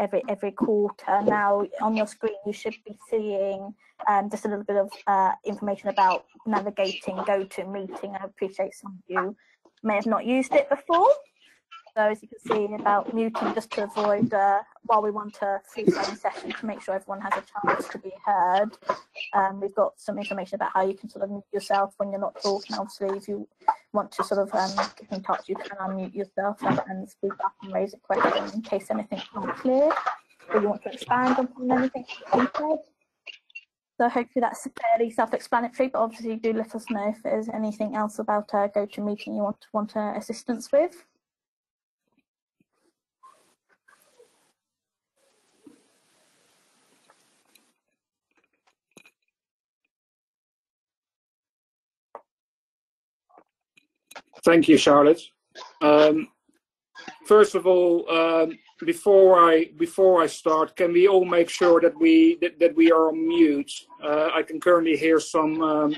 every quarter. Now on your screen you should be seeing just a little bit of information about navigating Gotomeeting. I appreciate some of you may have not used it before. So as you can see about muting, just to avoid, while we want a free-flowing session to make sure everyone has a chance to be heard, we've got some information about how you can sort of mute yourself when you're not talking. Obviously, if you want to sort of get in touch, you can unmute yourself and speak up and raise a question in case anything's not clear or you want to expand on anything that's been said. So hopefully that's fairly self-explanatory, but obviously do let us know if there's anything else about Gotomeeting you want assistance with. Thank you, Charlotte. First of all, before I start, can we all make sure that we are on mute? I can currently hear some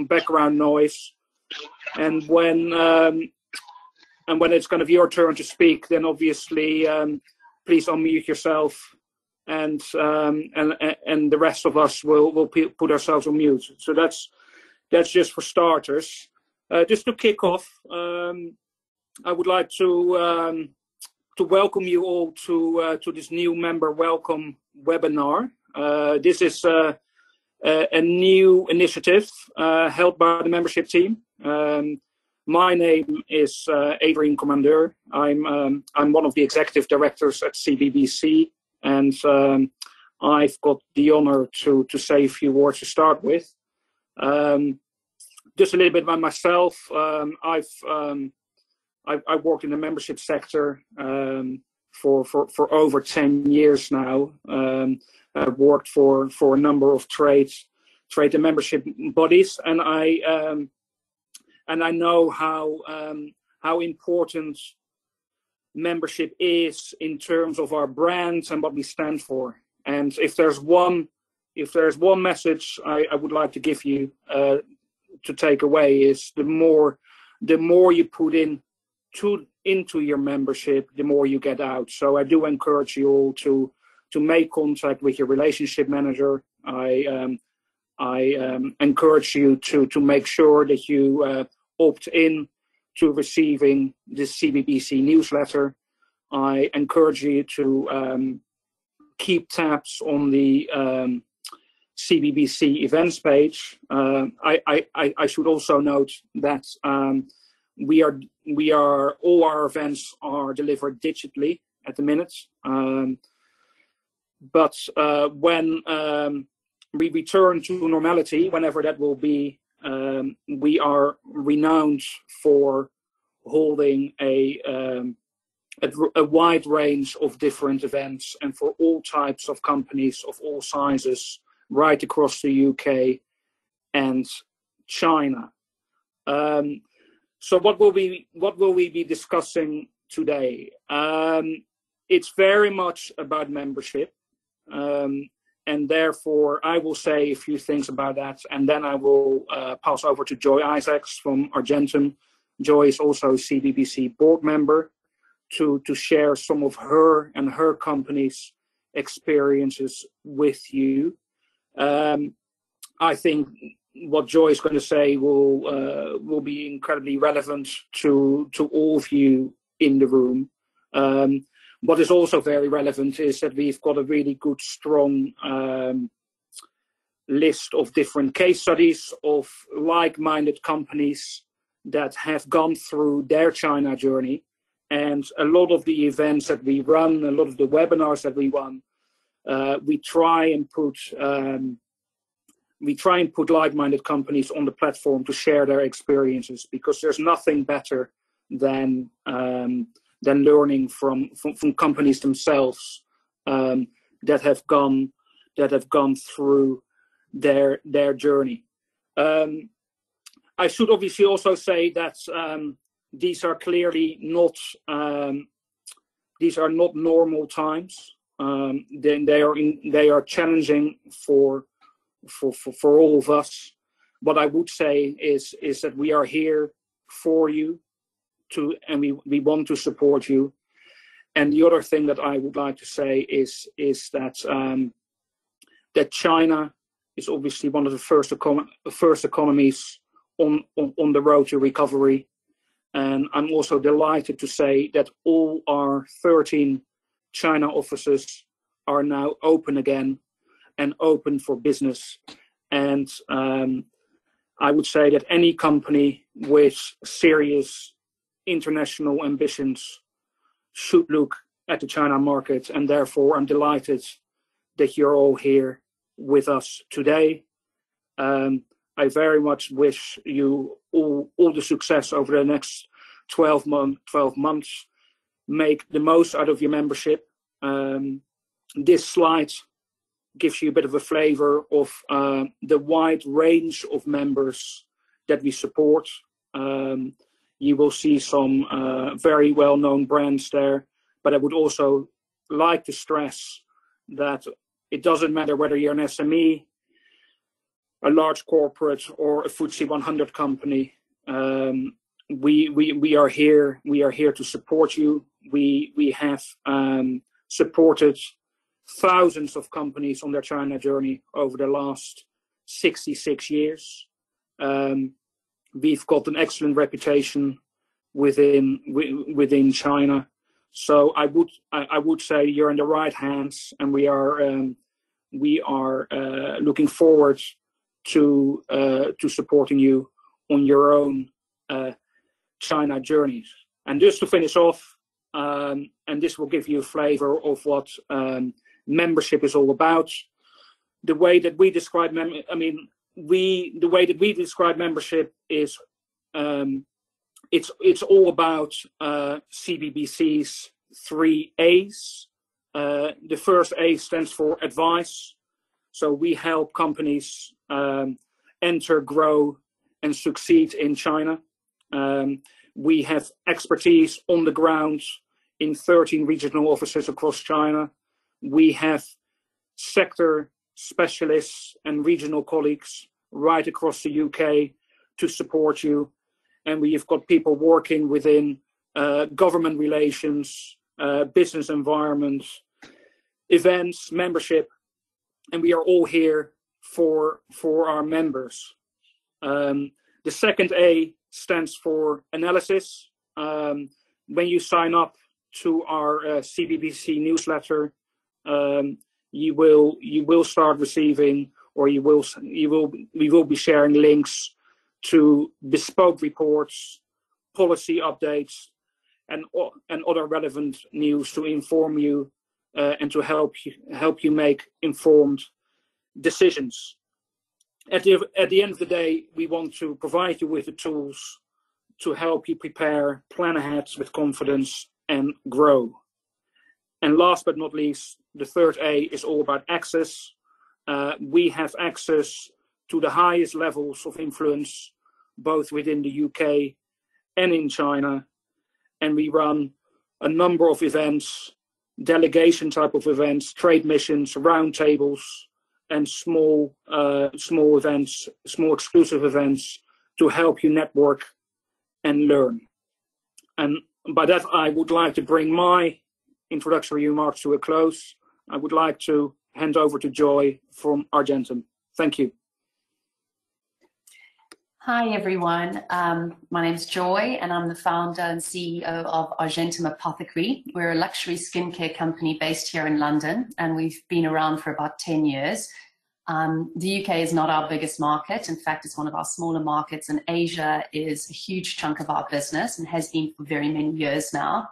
background noise, and when it's kind of your turn to speak, then obviously please unmute yourself, and the rest of us will put ourselves on mute. So that's just for starters. Just to kick off, I would like to welcome you all to this new member welcome webinar. This is a new initiative held by the membership team. My name is Adrian Commandeur. I'm one of the executive directors at Cbbc, and I've got the honor to say a few words to start with. Just a little bit about myself. I've worked in the membership sector for over 10 years now. I've worked for a number of trade and membership bodies, and I know how important membership is in terms of our brand and what we stand for. And if there's one message I would like to give you to take away, is the more you put into your membership, the more you get out. So I do encourage you all to make contact with your relationship manager. I encourage you to make sure that you opt in to receiving this CBBC newsletter. I encourage you to keep tabs on the CBBC events page. I should also note that all our events are delivered digitally at the minute. But when we return to normality, whenever that will be, we are renowned for holding a wide range of different events, and for all types of companies of all sizes, right across the UK and China. So what will we be discussing today? It's very much about membership, and therefore I will say a few things about that, and then I will pass over to Joy Isaacs from Argentum. Joy is also a CBBC board member, to share some of her and her company's experiences with you. I think what Joy is going to say will be incredibly relevant to all of you in the room. What is also very relevant is that we've got a really good, strong list of different case studies of like-minded companies that have gone through their China journey. And a lot of the events that we run, a lot of the webinars that we run, we try and put like-minded companies on the platform to share their experiences, because there's nothing better than learning from companies themselves that have gone through their journey. I should obviously also say that these are clearly not normal times. They are challenging for all of us. What I would say is that we are here for you, and we want to support you. And the other thing that I would like to say is that that China is obviously one of the first economies on the road to recovery. And I'm also delighted to say that all our 13 China offices are now open again and open for business. And I would say that any company with serious international ambitions should look at the China market. And therefore, I'm delighted that you're all here with us today. I very much wish you all the success over the next 12 months. Make the most out of your membership. This slide gives you a bit of a flavor of the wide range of members that we support. You will see some very well-known brands there, but I would also like to stress that it doesn't matter whether you're an SME, a large corporate, or a FTSE 100 company. We are here. We are here to support you. We have supported thousands of companies on their China journey over the last 66 years. We've got an excellent reputation within China. So I would say you're in the right hands, and we are looking forward to supporting you on your own China journeys. And just to finish off, and this will give you a flavor of what membership is all about. The way that we describe membership is it's all about CBBC's 3 A's. The first A stands for advice. So we help companies enter, grow, and succeed in China. We have expertise on the ground in 13 regional offices across China. We have sector specialists and regional colleagues right across the UK to support you. And we have got people working within government relations, business environment, events, membership, and we are all here for our members. The second A stands for analysis. When you sign up to our CBBC newsletter, you will start receiving, or we will be sharing links to bespoke reports, policy updates, and other relevant news to inform you and to help you make informed decisions. At the end of the day, we want to provide you with the tools to help you prepare, plan ahead with confidence, and grow. And last but not least, the third A is all about access. We have access to the highest levels of influence, both within the UK and in China. And we run a number of events, delegation type of events, trade missions, roundtables, and small events, small exclusive events to help you network and learn. And by that, I would like to bring my introductory remarks to a close. I would like to hand over to Joy from Argentum. Thank you. Hi, everyone. My name's Joy, and I'm the founder and CEO of Argentum Apothecary. We're a luxury skincare company based here in London, and we've been around for about 10 years. The UK is not our biggest market. In fact, it's one of our smaller markets, and Asia is a huge chunk of our business and has been for very many years now,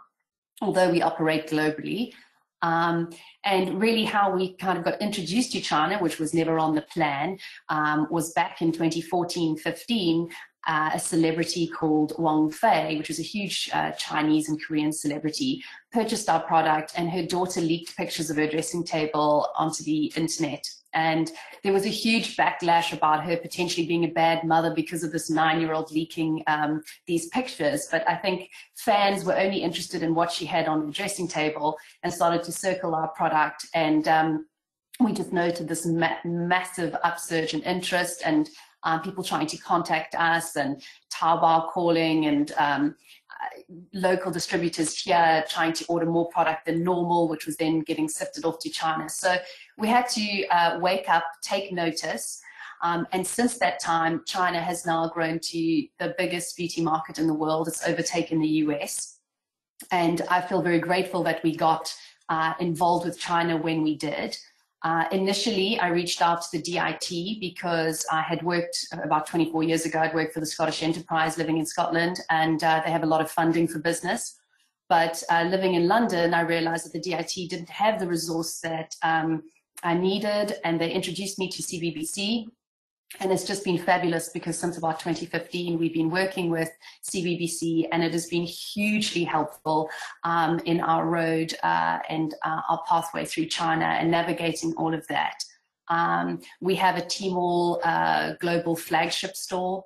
although we operate globally. And really how we kind of got introduced to China, which was never on the plan, was back in 2014-15, a celebrity called Wang Fei, which was a huge Chinese and Korean celebrity, purchased our product, and her daughter leaked pictures of her dressing table onto the internet. And there was a huge backlash about her potentially being a bad mother because of this 9-year-old leaking these pictures. But I think fans were only interested in what she had on the dressing table and started to circle our product. And we just noted this massive upsurge in interest, and people trying to contact us, and Taobao calling, and local distributors here trying to order more product than normal, which was then getting sifted off to China. So we had to wake up, take notice. And since that time, China has now grown to the biggest beauty market in the world. It's overtaken the US. And I feel very grateful that we got involved with China when we did. Initially, I reached out to the DIT because I had worked about 24 years ago. I'd worked for the Scottish Enterprise living in Scotland, and they have a lot of funding for business. But living in London, I realized that the DIT didn't have the resource that I needed, and they introduced me to CBBC. And it's just been fabulous because since about 2015, we've been working with Cbbc, and it has been hugely helpful in our road and our pathway through China and navigating all of that. We have a Tmall global flagship store.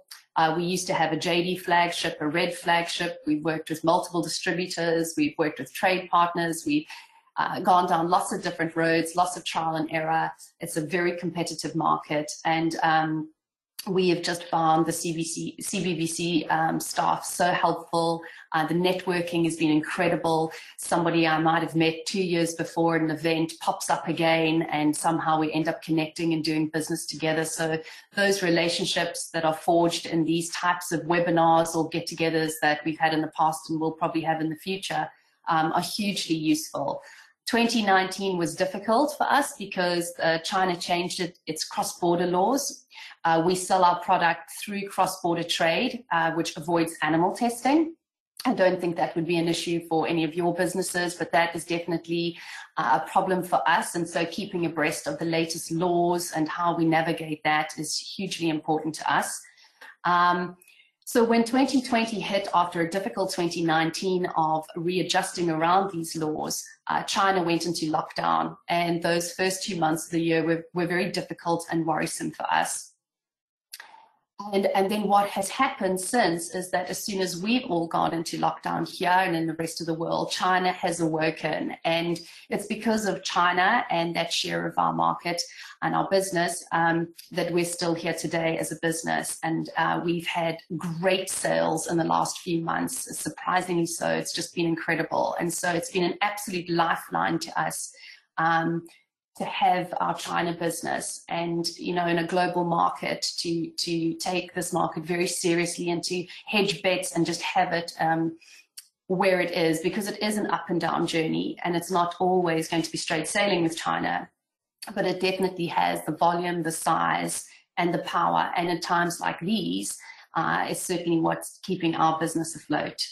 We used to have a JD flagship, a Red flagship. We've worked with multiple distributors. We've worked with trade partners. We've gone down lots of different roads, lots of trial and error. It's a very competitive market, and we have just found the CBBC staff so helpful. The networking has been incredible. Somebody I might have met 2 years before at an event pops up again, and somehow we end up connecting and doing business together. So those relationships that are forged in these types of webinars or get-togethers that we've had in the past and will probably have in the future are hugely useful. 2019 was difficult for us because China changed its cross-border laws. We sell our product through cross-border trade, which avoids animal testing. I don't think that would be an issue for any of your businesses, but that is definitely a problem for us. And so keeping abreast of the latest laws and how we navigate that is hugely important to us. So when 2020 hit after a difficult 2019 of readjusting around these laws, China went into lockdown, and those first 2 months of the year were very difficult and worrisome for us. And then what has happened since is that as soon as we've all gone into lockdown here and in the rest of the world, China has awoken. And it's because of China and that share of our market and our business that we're still here today as a business. And we've had great sales in the last few months, surprisingly so. It's just been incredible. And so it's been an absolute lifeline to us to have our China business, and in a global market to take this market very seriously and to hedge bets and just have it where it is, because it is an up and down journey, and it's not always going to be straight sailing with China, but it definitely has the volume, the size, and the power. And in times like these, it's certainly what's keeping our business afloat.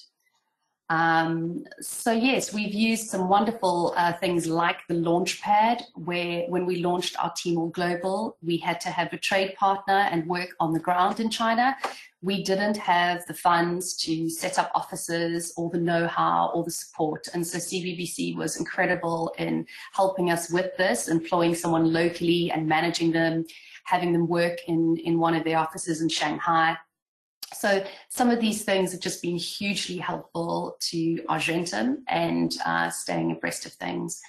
So yes, we've used some wonderful things like the Launchpad, where when we launched our Tmall Global, we had to have a trade partner and work on the ground in China. We didn't have the funds to set up offices or the know-how or the support. And so CBBC was incredible in helping us with this, employing someone locally and managing them, having them work in one of their offices in Shanghai. So some of these things have just been hugely helpful to Argentum and staying abreast of things.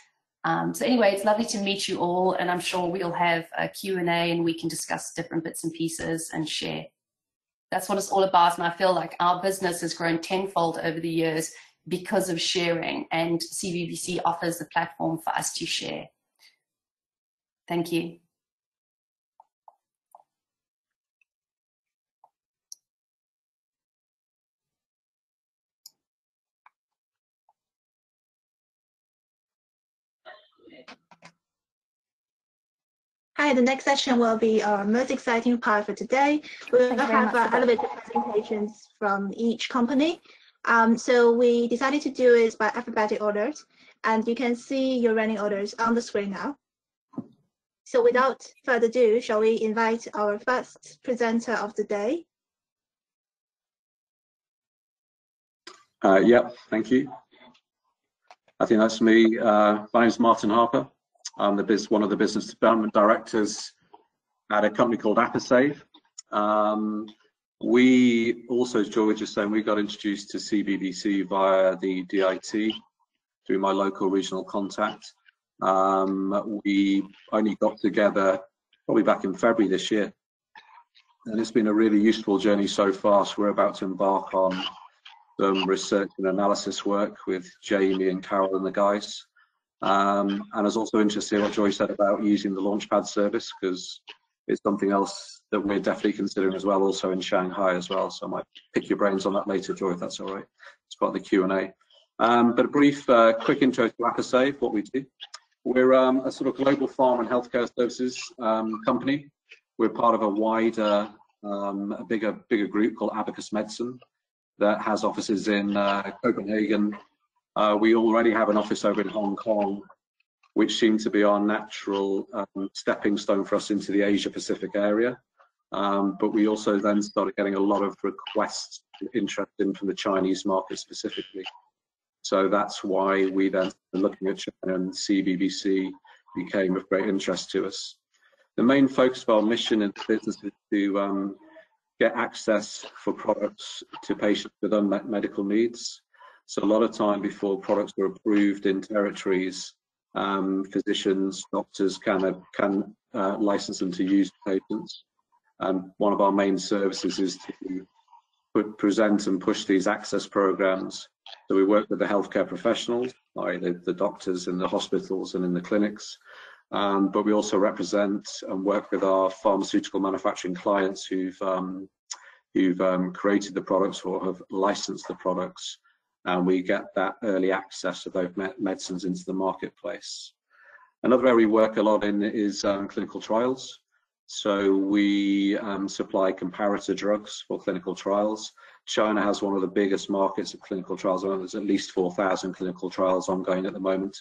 So anyway, it's lovely to meet you all, and I'm sure we'll have a Q&A and we can discuss different bits and pieces and share. That's what it's all about, and I feel like our business has grown tenfold over the years because of sharing, and CBBC offers the platform for us to share. Thank you. Hi, the next session will be our most exciting part for today. We'll have elevated presentations from each company. So we decided to do it by alphabetic orders, and you can see your running orders on the screen now. So without further ado, shall we invite our first presenter of the day? Yeah, thank you. I think that's me. My name is Martin Harper. I'm one of the business development directors at a company called Appersave. We also, as Joy was just saying, we got introduced to CBBC via the DIT through my local regional contact. We only got together probably back in February this year, and it's been a really useful journey so far. So we're about to embark on some research and analysis work with Jamie and Carol and the guys. And I was also interested in what Joy said about using the Launchpad service, because it's something else that we're definitely considering as well, also in Shanghai as well. So I might pick your brains on that later, Joy, if that's all right. It's part of the Q&A. But a brief, quick intro to AppleSave, what we do. We're a sort of global pharma and healthcare services company. We're part of a wider, a bigger group called Abacus Medicine that has offices in Copenhagen. We already have an office over in Hong Kong, which seemed to be our natural stepping stone for us into the Asia Pacific area. But we also then started getting a lot of requests interest in from the Chinese market specifically. So that's why we then started looking at China, and CBBC became of great interest to us. The main focus of our mission in the business is to get access for products to patients with unmet medical needs. So a lot of time before products are approved in territories, physicians, doctors can license them to use patients. And one of our main services is to present and push these access programs. So we work with the healthcare professionals, like the doctors in the hospitals and in the clinics. But we also represent and work with our pharmaceutical manufacturing clients who've created the products or have licensed the products. And we get that early access of those medicines into the marketplace. Another area we work a lot in is clinical trials. So we supply comparator drugs for clinical trials. China has one of the biggest markets of clinical trials. There's at least 4,000 clinical trials ongoing at the moment.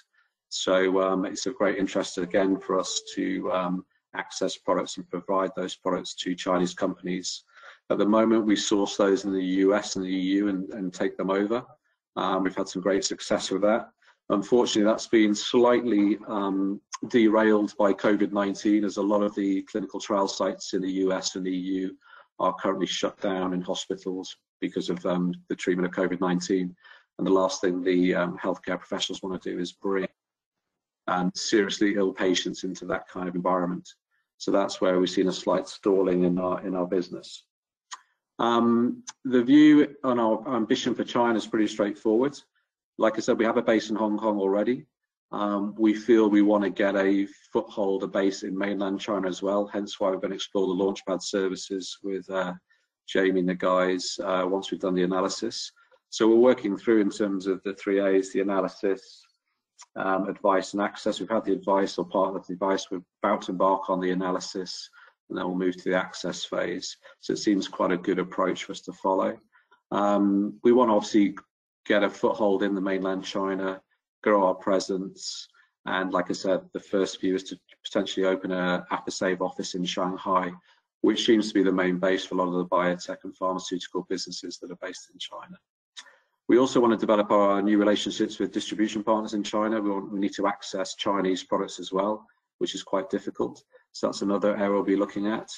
So it's of great interest again for us to access products and provide those products to Chinese companies. At the moment, we source those in the US and the EU and take them over. We've had some great success with that. Unfortunately, that's been slightly derailed by COVID-19, as a lot of the clinical trial sites in the US and the EU are currently shut down in hospitals because of the treatment of COVID-19. And the last thing the healthcare professionals want to do is bring seriously ill patients into that kind of environment. So that's where we've seen a slight stalling in our business. The view on our ambition for China is pretty straightforward. Like I said, we have a base in Hong Kong already. We feel we want to get a foothold, a base in mainland China as well, hence why we're going to explore the Launchpad services with Jamie and the guys once we've done the analysis. So we're working through in terms of the 3 A's, the analysis, advice and access. We've had the advice or part of the advice. We're about to embark on the analysis, and then we'll move to the access phase. So it seems quite a good approach for us to follow. We want to obviously get a foothold in the mainland China, grow our presence, and like I said, the first view is to potentially open a AppleSave office in Shanghai, which seems to be the main base for a lot of the biotech and pharmaceutical businesses that are based in China. We also want to develop our new relationships with distribution partners in China. We need to access Chinese products as well, which is quite difficult. So that's another area we'll be looking at.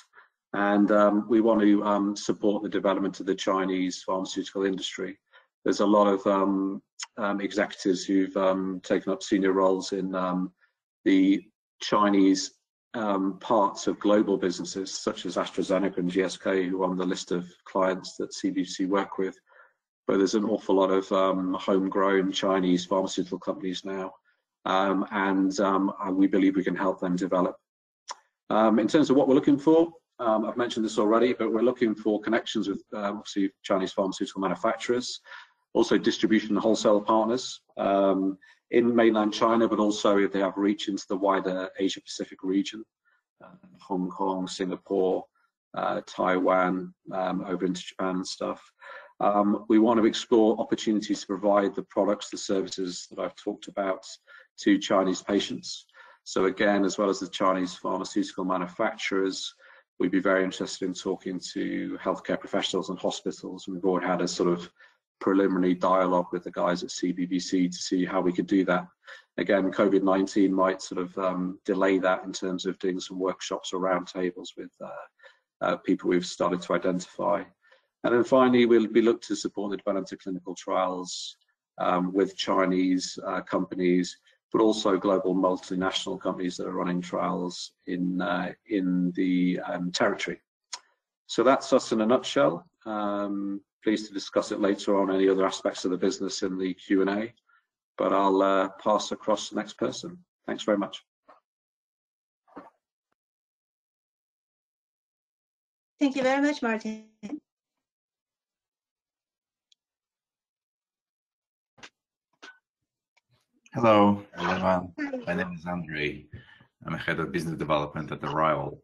And we want to support the development of the Chinese pharmaceutical industry. There's a lot of executives who've taken up senior roles in the Chinese parts of global businesses, such as AstraZeneca and GSK, who are on the list of clients that CBC work with. But there's an awful lot of homegrown Chinese pharmaceutical companies now, and we believe we can help them develop. In terms of what we're looking for, I've mentioned this already, but we're looking for connections with obviously Chinese pharmaceutical manufacturers, also distribution and wholesale partners in mainland China, but also if they have reach into the wider Asia Pacific region, Hong Kong, Singapore, Taiwan, over into Japan and stuff. We want to explore opportunities to provide the products, the services that I've talked about to Chinese patients. So again, as well as the Chinese pharmaceutical manufacturers, we'd be very interested in talking to healthcare professionals and hospitals. And we've already had a sort of preliminary dialogue with the guys at CBBC to see how we could do that. Again, COVID-19 might sort of delay that in terms of doing some workshops or roundtables with people we've started to identify. And then finally, we'll be looking to support the development of clinical trials with Chinese companies, but also global multinational companies that are running trials in the territory. So that's us in a nutshell. pleased to discuss it later on, any other aspects of the business in the Q&A. But I'll pass across to the next person. Thanks very much. Thank you very much, Martin. Hello, everyone. My name is Andre. I'm a head of business development at Arrival.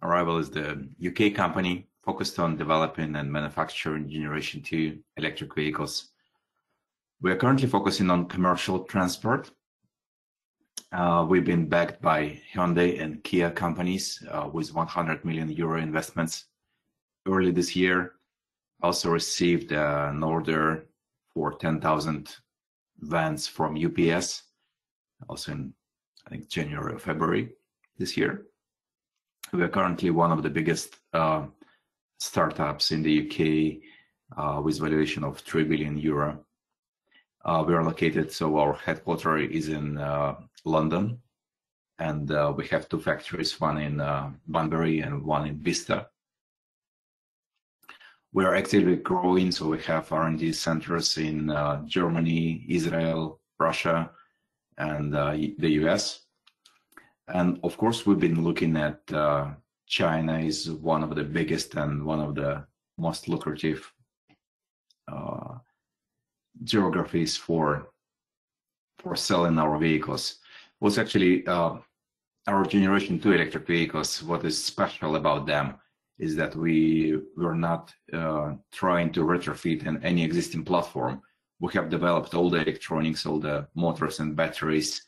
Arrival is the UK company focused on developing and manufacturing Generation 2 electric vehicles. We are currently focusing on commercial transport. We've been backed by Hyundai and Kia companies with 100 million euro investments. Early this year, also received an order for 10,000 vans from UPS, also in, I think, January or February this year. We are currently one of the biggest startups in the UK with valuation of 3 billion euro. We are located, so our headquarters is in London, and we have two factories, one in Banbury and one in Bicester. We are actively growing, so we have R&D centers in Germany, Israel, Russia, and the US. And of course, we've been looking at China is one of the biggest and one of the most lucrative geographies for selling our vehicles. Was actually our Generation 2 electric vehicles. What is special about them is that we were not trying to retrofit in any existing platform. We have developed all the electronics, all the motors and batteries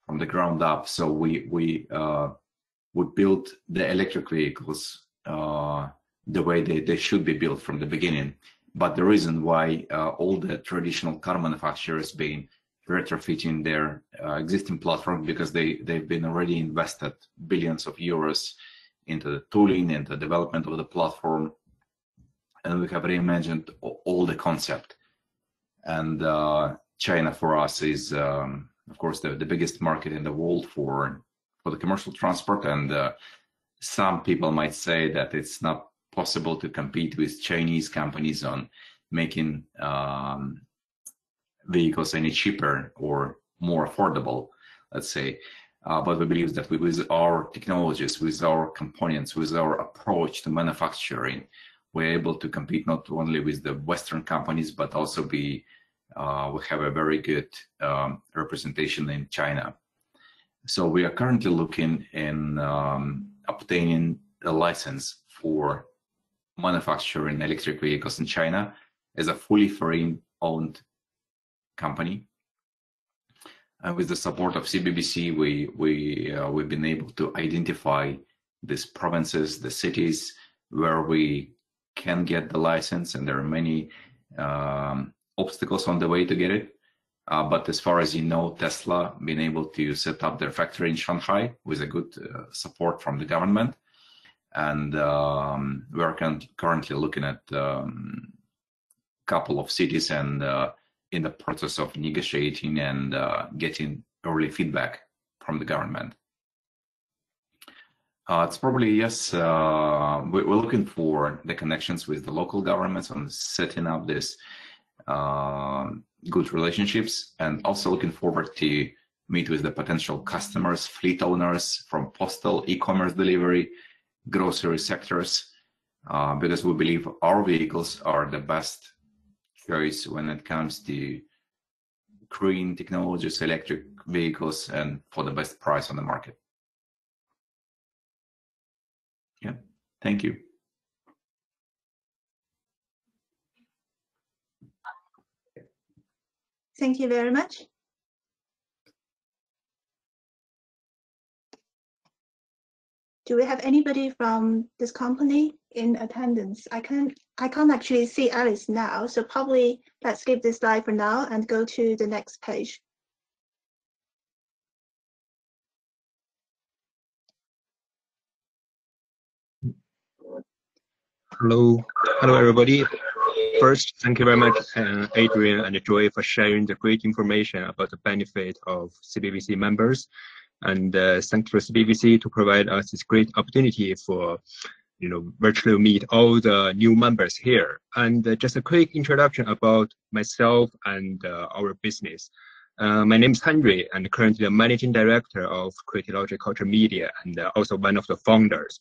from the ground up. So we built the electric vehicles the way they should be built from the beginning. But the reason why all the traditional car manufacturers been retrofitting their existing platform, because they've been already invested billions of euros into the tooling and the development of the platform, and we have reimagined all the concept. And China for us is, of course, the biggest market in the world for the commercial transport. And some people might say that it's not possible to compete with Chinese companies on making vehicles any cheaper or more affordable, let's say. But we believe that with our technologies, with our components, with our approach to manufacturing, we're able to compete not only with the Western companies, but also we have a very good representation in China. So we are currently looking in obtaining a license for manufacturing electric vehicles in China as a fully foreign-owned company. And with the support of Cbbc, we've been able to identify these provinces, the cities where we can get the license, and there are many obstacles on the way to get it. But as far as you know, Tesla been able to set up their factory in Shanghai with a good support from the government. And we are currently looking at a couple of cities and in the process of negotiating and getting early feedback from the government. It's probably, yes, we're looking for the connections with the local governments on setting up this good relationships, and also looking forward to meet with the potential customers, fleet owners from postal, e-commerce delivery, grocery sectors, because we believe our vehicles are the best choice when it comes to green technologies, electric vehicles, and for the best price on the market. Yeah, thank you. Thank you very much. Do we have anybody from this company in attendance? I can't actually see Alice now, so probably let's skip this slide for now and go to the next page. Hello everybody. First, thank you very much, Adrian and Joy, for sharing the great information about the benefit of Cbbc members. And thanks for Cbbc to provide us this great opportunity for virtually meet all the new members here. And just a quick introduction about myself and our business. My name is Henry, and currently the managing director of Creatilogy Culture Media, and also one of the founders.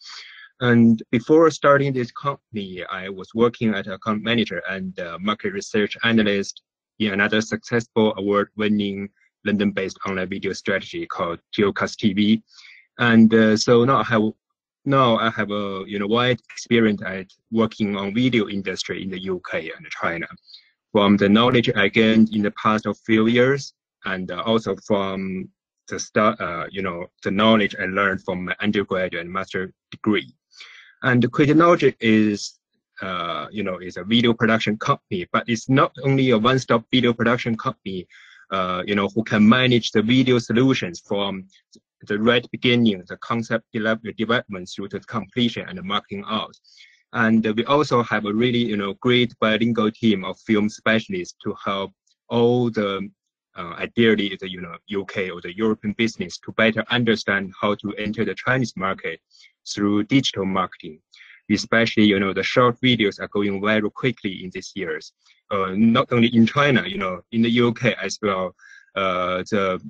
And before starting this company, I was working as an account manager and market research analyst in another successful award-winning London-based online video strategy called Geocast TV. And so now I have a wide experience at working on video industry in the UK and China. From the knowledge I gained in the past few years, and also from the knowledge I learned from my undergraduate and master degree. And Creatilogy is a video production company, but it's not only a one-stop video production company, who can manage the video solutions from the right beginning, the concept development through the completion and the marketing out. And we also have a really, great bilingual team of film specialists to help all the ideally the UK or the European business to better understand how to enter the Chinese market through digital marketing. Especially, the short videos are going very quickly in these years. Not only in China, in the UK as well. The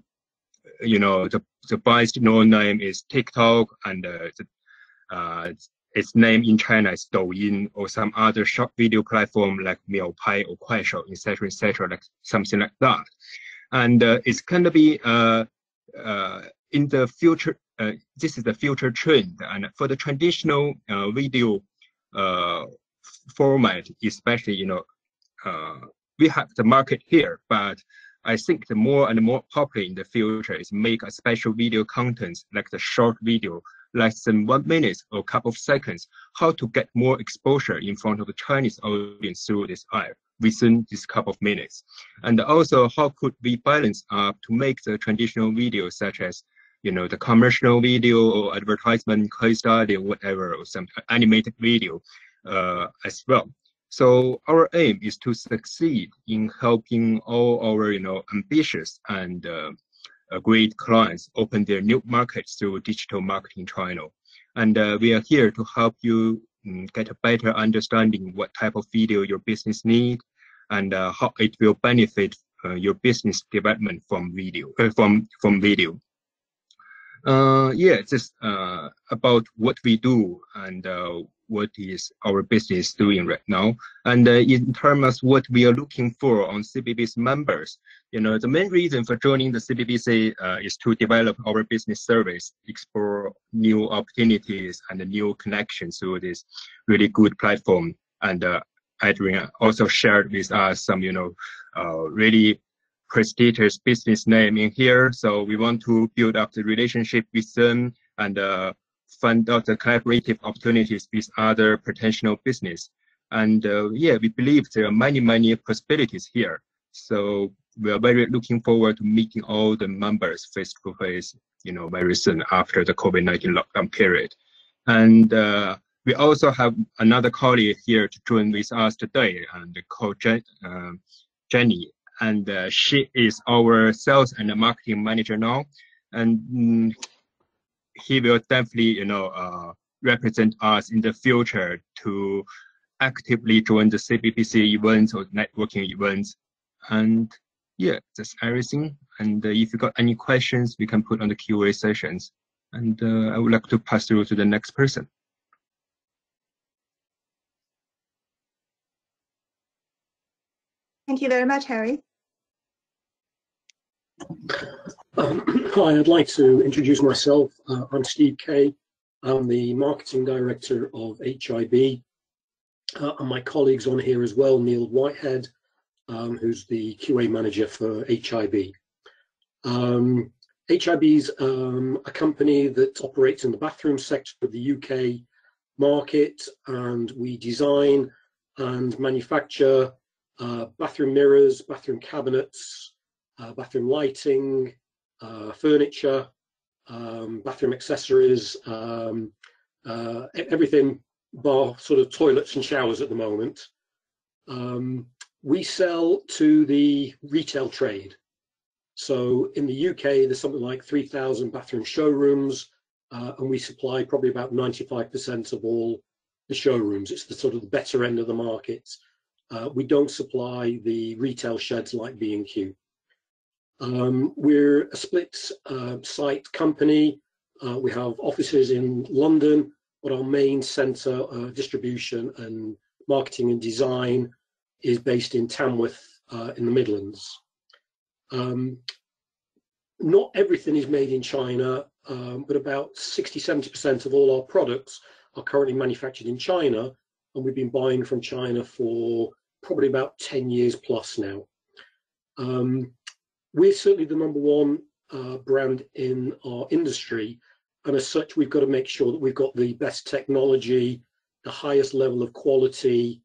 best known name is TikTok, and its name in China is Douyin, or some other short video platform like Miaopai or Kuaishou, etc., like something like that. And it's going to be in the future. This is the future trend, and for the traditional video format, especially, we have the market here, but I think the more and more popular in the future is make a special video content like the short video, less than 1 minute or a couple of seconds, how to get more exposure in front of the Chinese audience through this app within this couple of minutes. And also, how could we balance up to make the traditional videos such as the commercial video or advertisement, case study, or whatever, or some animated video as well. So our aim is to succeed in helping all our, ambitious and great clients open their new markets through digital marketing channel. And we are here to help you get a better understanding what type of video your business needs and how it will benefit your business development from video. Just about what we do and what is our business doing right now. And in terms of what we are looking for on CBBC members, the main reason for joining the CBBC is to develop our business service, explore new opportunities and new connections through this really good platform. And Adrian also shared with us some, really prestigious business name in here. So we want to build up the relationship with them and find out the collaborative opportunities with other potential business. And we believe there are many possibilities here. So we are very looking forward to meeting all the members face to face, very soon after the COVID-19 lockdown period. And we also have another colleague here to join with us today, and called Jenny. And she is our sales and marketing manager now. And he will definitely, represent us in the future to actively join the CBBC events or networking events. And that's everything. And if you got any questions, we can put on the Q&A sessions. And I would like to pass through to the next person. Thank you very much, Harry. Hi, I'd like to introduce myself. I'm Steve Kay. I'm the marketing director of HIB. And my colleagues on here as well, Neil Whitehead, who's the QA manager for HIB. HIB's a company that operates in the bathroom sector of the UK market, and we design and manufacture bathroom mirrors, bathroom cabinets, bathroom lighting, furniture, bathroom accessories, everything bar sort of toilets and showers at the moment. We sell to the retail trade. So in the UK, there's something like 3,000 bathroom showrooms, and we supply probably about 95% of all the showrooms. It's the sort of the better end of the market. We don't supply the retail sheds like B&Q. We're a split site company. We have offices in London, but our main centre of distribution and marketing and design is based in Tamworth in the Midlands. Not everything is made in China, but about 60–70% of all our products are currently manufactured in China, and we've been buying from China for probably about 10 years plus now. We're certainly the #1 brand in our industry, and as such we've got to make sure that we've got the best technology, the highest level of quality,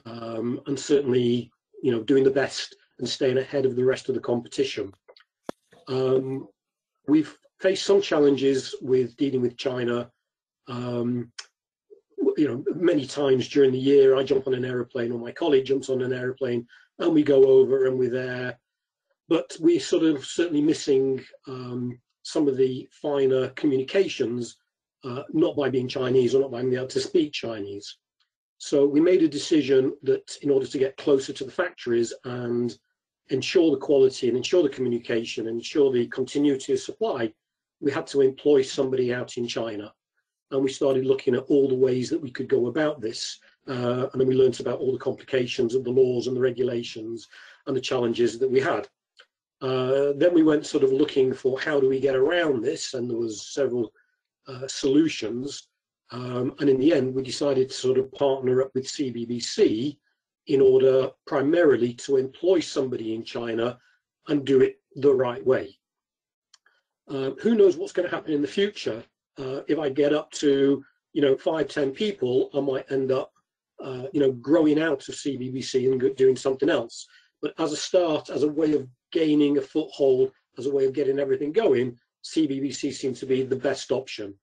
and certainly, you know, doing the best and staying ahead of the rest of the competition. We've faced some challenges with dealing with China. You know, many times during the year I jump on an aeroplane, or my colleague jumps on an aeroplane, and we go over and we're there. But we're sort of certainly missing some of the finer communications, not by being Chinese or not by being able to speak Chinese. So we made a decision that in order to get closer to the factories and ensure the quality and ensure the communication and ensure the continuity of supply, we had to employ somebody out in China. And we started looking at all the ways that we could go about this. And then we learned about all the complications of the laws and the regulations and the challenges that we had. Then we went sort of looking for how do we get around this, and there was several solutions. And in the end, we decided to sort of partner up with Cbbc in order primarily to employ somebody in China and do it the right way. Who knows what's going to happen in the future? If I get up to, you know, 5–10 people, I might end up, you know, growing out of Cbbc and doing something else. But as a start, as a way of gaining a foothold, as a way of getting everything going, Cbbc seemed to be the best option.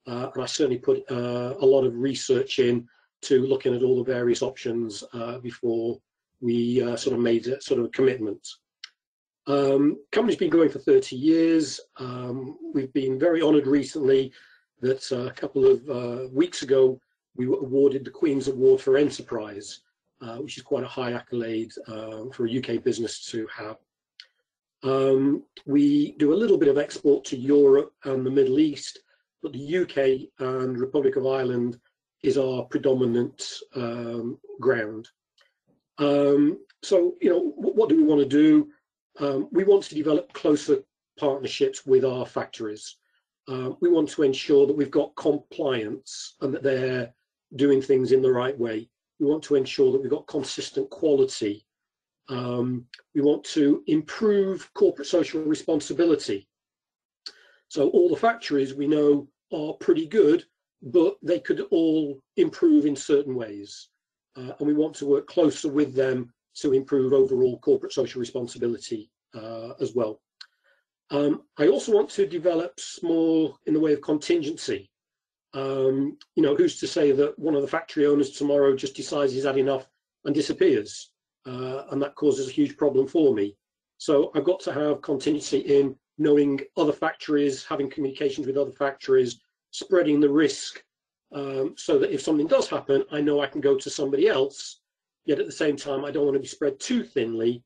And I certainly put a lot of research in to looking at all the various options before we sort of made a sort of a commitment. Company's been going for 30 years. We've been very honoured recently that a couple of weeks ago we were awarded the Queen's Award for Enterprise, which is quite a high accolade for a UK business to have. We do a little bit of export to Europe and the Middle East, but the UK and Republic of Ireland is our predominant ground. So, you know, what do we want to do? We want to develop closer partnerships with our factories. We want to ensure that we've got compliance and that they're doing things in the right way. We want to ensure that we've got consistent quality. We want to improve corporate social responsibility. So all the factories we know are pretty good, but they could all improve in certain ways. And we want to work closer with them to improve overall corporate social responsibility as well. I also want to develop more in the way of contingency. You know, who's to say that one of the factory owners tomorrow just decides he's had enough and disappears? And that causes a huge problem for me. So I've got to have contingency in knowing other factories, having communications with other factories, spreading the risk, so that if something does happen, I know I can go to somebody else. Yet at the same time, I don't want to be spread too thinly,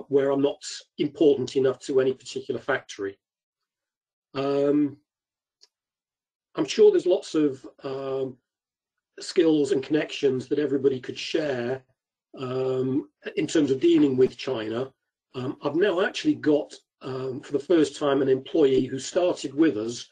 where I'm not important enough to any particular factory. I'm sure there's lots of skills and connections that everybody could share in terms of dealing with China. I've now actually got, for the first time, an employee who started with us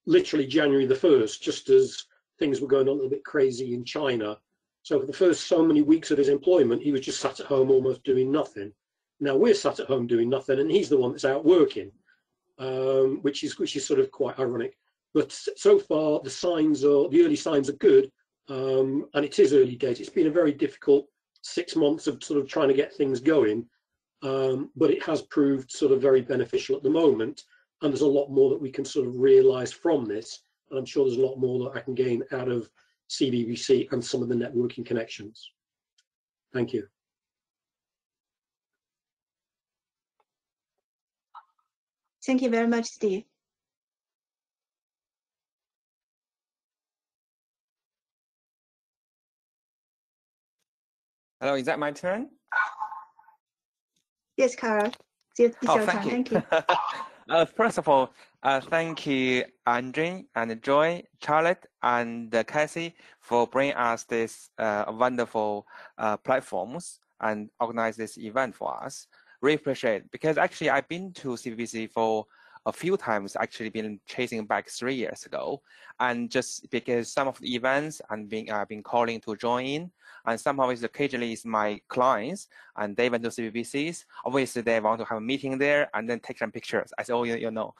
literally January the 1st, just as things were going a little bit crazy in China. So for the first so many weeks of his employment, he was just sat at home almost doing nothing. Now we're sat at home doing nothing, and he's the one that's out working, which is sort of quite ironic. But so far, the early signs are good, and it is early days. It's been a very difficult 6 months of sort of trying to get things going, but it has proved sort of very beneficial at the moment. And there's a lot more that we can sort of realise from this, and I'm sure there's a lot more that I can gain out of Cbbc and some of the networking connections. Thank you. Thank you very much, Steve. Hello, is that my turn? Yes, Cara. It's your Thank turn. you. Thank you. First of all, thank you, Andre and Joy, Charlotte, and Cassie for bringing us this wonderful platforms and organize this event for us. Really appreciate it, because actually I've been to CBBC for a few times, actually been chasing back 3 years ago, and just because some of the events I've been calling to join in, and somehow it's occasionally it's my clients and they went to CBBCs. Obviously, they want to have a meeting there and then take some pictures. I said, oh, you know,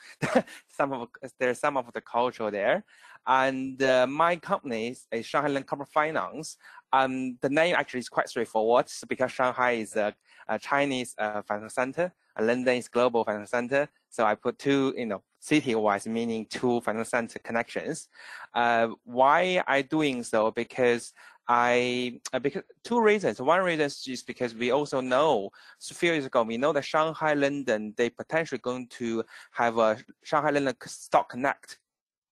there's some of the culture there. And my company is Shanghai Lending Corporate Finance. The name actually is quite straightforward because Shanghai is a Chinese financial center, and London is global financial center. So I put two, city-wise, meaning two financial center connections. Why I doing so? Because because two reasons. One reason is because we also know, a few years ago, we know that Shanghai London, they potentially going to have a Shanghai London Stock Connect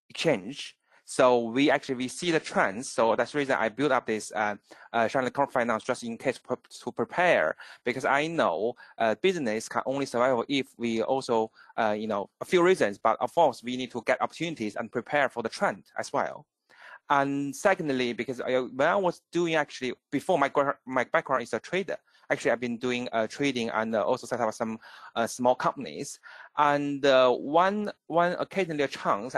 exchange. So we see the trends. So that's the reason I built up this Shanghai Corporate Finance just in case to prepare, because I know business can only survive if we also, a few reasons, but of course we need to get opportunities and prepare for the trend as well. And secondly, because when I was doing before my background is a trader, actually I've been doing trading and also set up some small companies. And one occasionally a chance,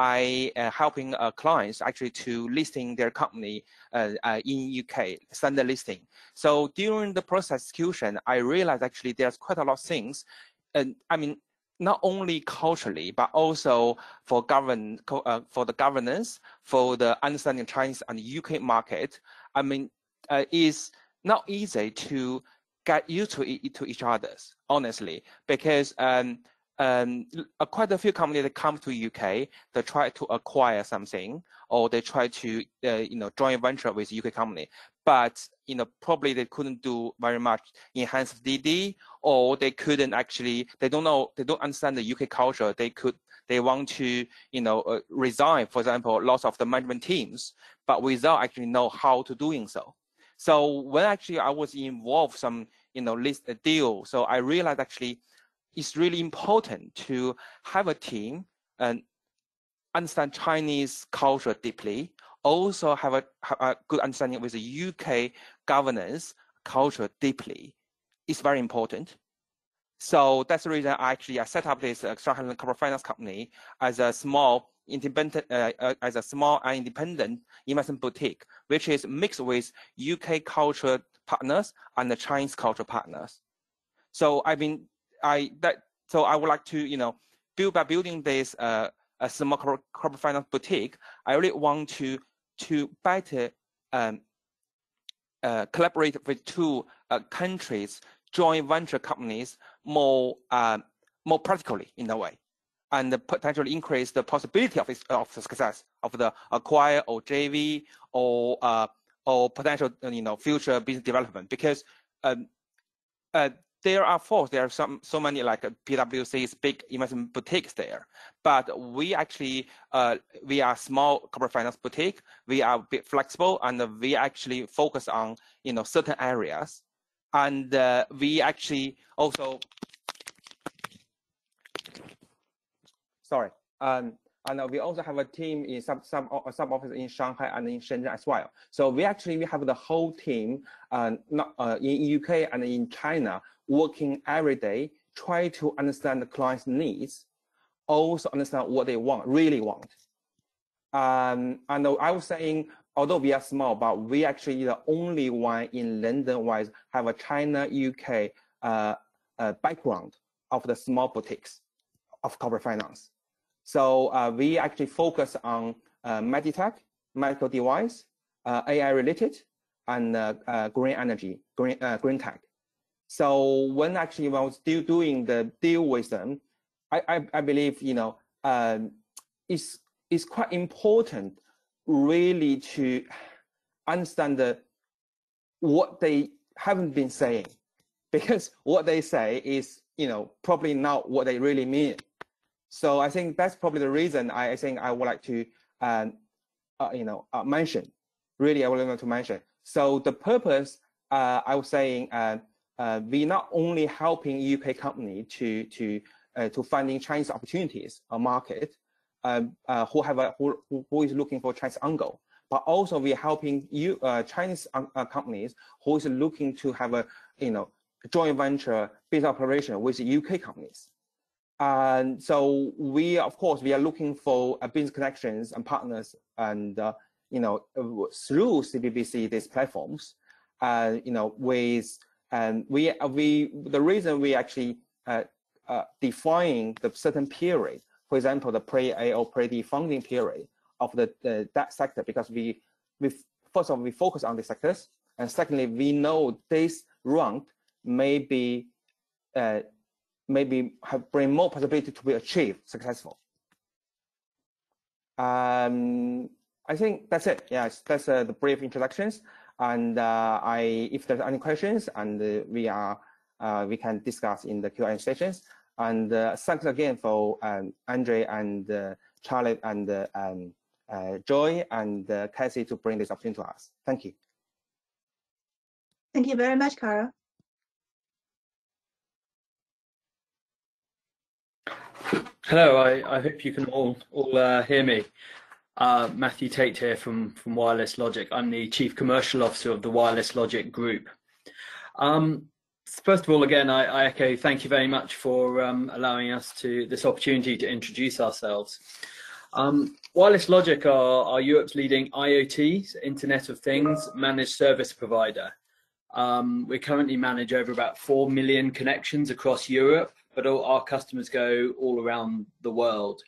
I helping clients to listing their company in UK, standard listing. So during the process execution, I realized there's quite a lot of things. And not only culturally, but also for the governance, for the understanding of Chinese and UK market. Is not easy to get used to each other's, honestly, because quite a few companies that come to UK, they try to acquire something, or they try to join venture with UK company, but probably they couldn't do very much enhanced DD, or they couldn't they don't understand the UK culture. They want to resign, for example, lots of the management teams, but without know how to doing so. So when I was involved some list a deal, so I realized it's really important to have a team and understand Chinese culture deeply, also have a good understanding with the UK governance culture deeply. It's very important. So that's the reason I set up this Shanghai Lending Corporate Finance company as a small independent, independent investment boutique, which is mixed with UK culture partners and the Chinese culture partners. So so I would like to by building this a small corporate finance boutique, I really want to better collaborate with two countries, joint venture companies more practically in a way, and potentially increase the possibility of the success of the acquire or JV or potential future business development, because there are so many like PwC's big investment boutiques there, but we we are small corporate finance boutique. We are a bit flexible, and we focus on certain areas, and we also and we also have a team in some office in Shanghai and in Shenzhen as well. So we have the whole team not in UK and in China, working every day, try to understand the client's needs, also understand what they really want. And I was saying, although we are small, but we the only one in London-wise have a China-UK background of the small boutiques of corporate finance. So we focus on medtech, medical device, AI-related, and green energy, green tech. So when I was still doing the deal with them, I believe it's quite important really to understand what they haven't been saying, because what they say is probably not what they really mean. So I think that's probably the reason I would like to mention. Really, I would like to mention. So the purpose I was saying we not only helping UK company to finding Chinese opportunities or market who is looking for Chinese angle, but also we are helping Chinese companies who is looking to have a joint venture business operation with UK companies. And so of course we are looking for business connections and partners, and through CBBC these platforms, with the reason we actually define the certain period, for example, the pre-A or pre-D funding period of that sector, because we first of all we focus on the sectors, and secondly we know this round maybe bring more possibility to be achieved successful. I think that's it. Yes, that's the brief introductions. And if there's any questions, and we can discuss in the Q&A sessions. And thanks again for Andre and Charlotte and Joy and Cassie to bring this opportunity to us. Thank you. Thank you very much, Carl. Hello, I hope you can all hear me. Matthew Tate here from Wireless Logic. I'm the Chief Commercial Officer of the Wireless Logic Group. First of all, again, I echo thank you very much for allowing us this opportunity to introduce ourselves. Wireless Logic are Europe's leading IoT, Internet of Things, managed service provider. We currently manage over about 4 million connections across Europe, but our customers go all around the world.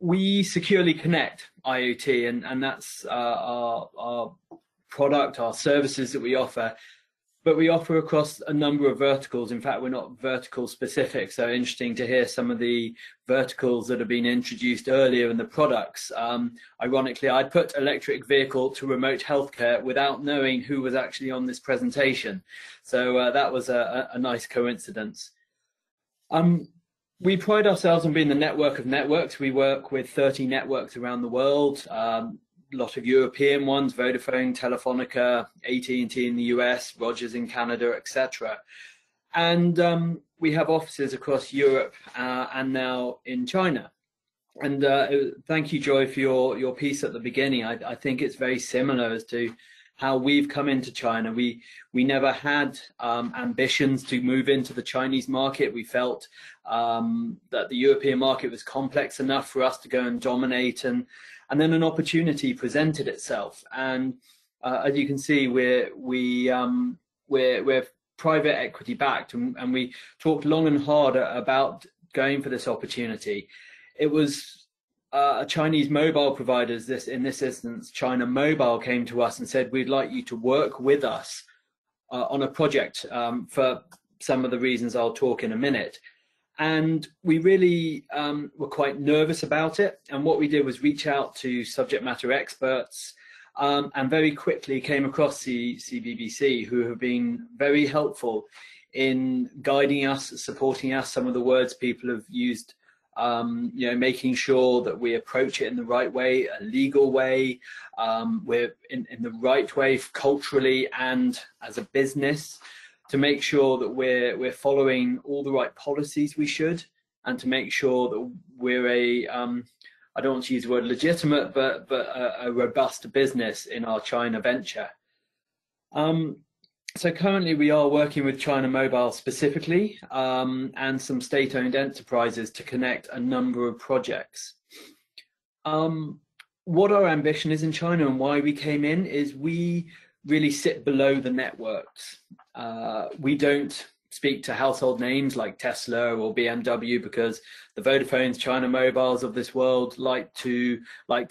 We securely connect IoT, and that's our product, our services that we offer, but we offer across a number of verticals. In fact, we're not vertical specific, so interesting to hear some of the verticals that have been introduced earlier in the products. Ironically, I put electric vehicle to remote healthcare without knowing who was actually on this presentation, so that was a nice coincidence. We pride ourselves on being the network of networks. We work with 30 networks around the world, a lot of European ones, Vodafone, Telefonica, AT&T in the US, Rogers in Canada, etc. And we have offices across Europe and now in China. And thank you, Joy, for your piece at the beginning. I think it's very similar as to how we've come into China. We never had ambitions to move into the Chinese market. We felt that the European market was complex enough for us to go and dominate, and then an opportunity presented itself. And as you can see, we're private equity backed, and we talked long and hard about going for this opportunity. It was Chinese mobile providers, in this instance, China Mobile, came to us and said, we'd like you to work with us on a project for some of the reasons I'll talk in a minute. And we really were quite nervous about it. And what we did was reach out to subject matter experts and very quickly came across the CBBC, who have been very helpful in guiding us, supporting us. Some of the words people have used, making sure that we approach it in the right way, a legal way, we're in the right way culturally and as a business, to make sure that we're following all the right policies we should, and to make sure that we're I don't want to use the word legitimate, but a robust business in our China venture. So currently we are working with China Mobile specifically, and some state-owned enterprises to connect a number of projects. What our ambition is in China and why we came in is we really sit below the networks. We don't speak to household names like Tesla or BMW, because the Vodafones, China Mobiles of this world like to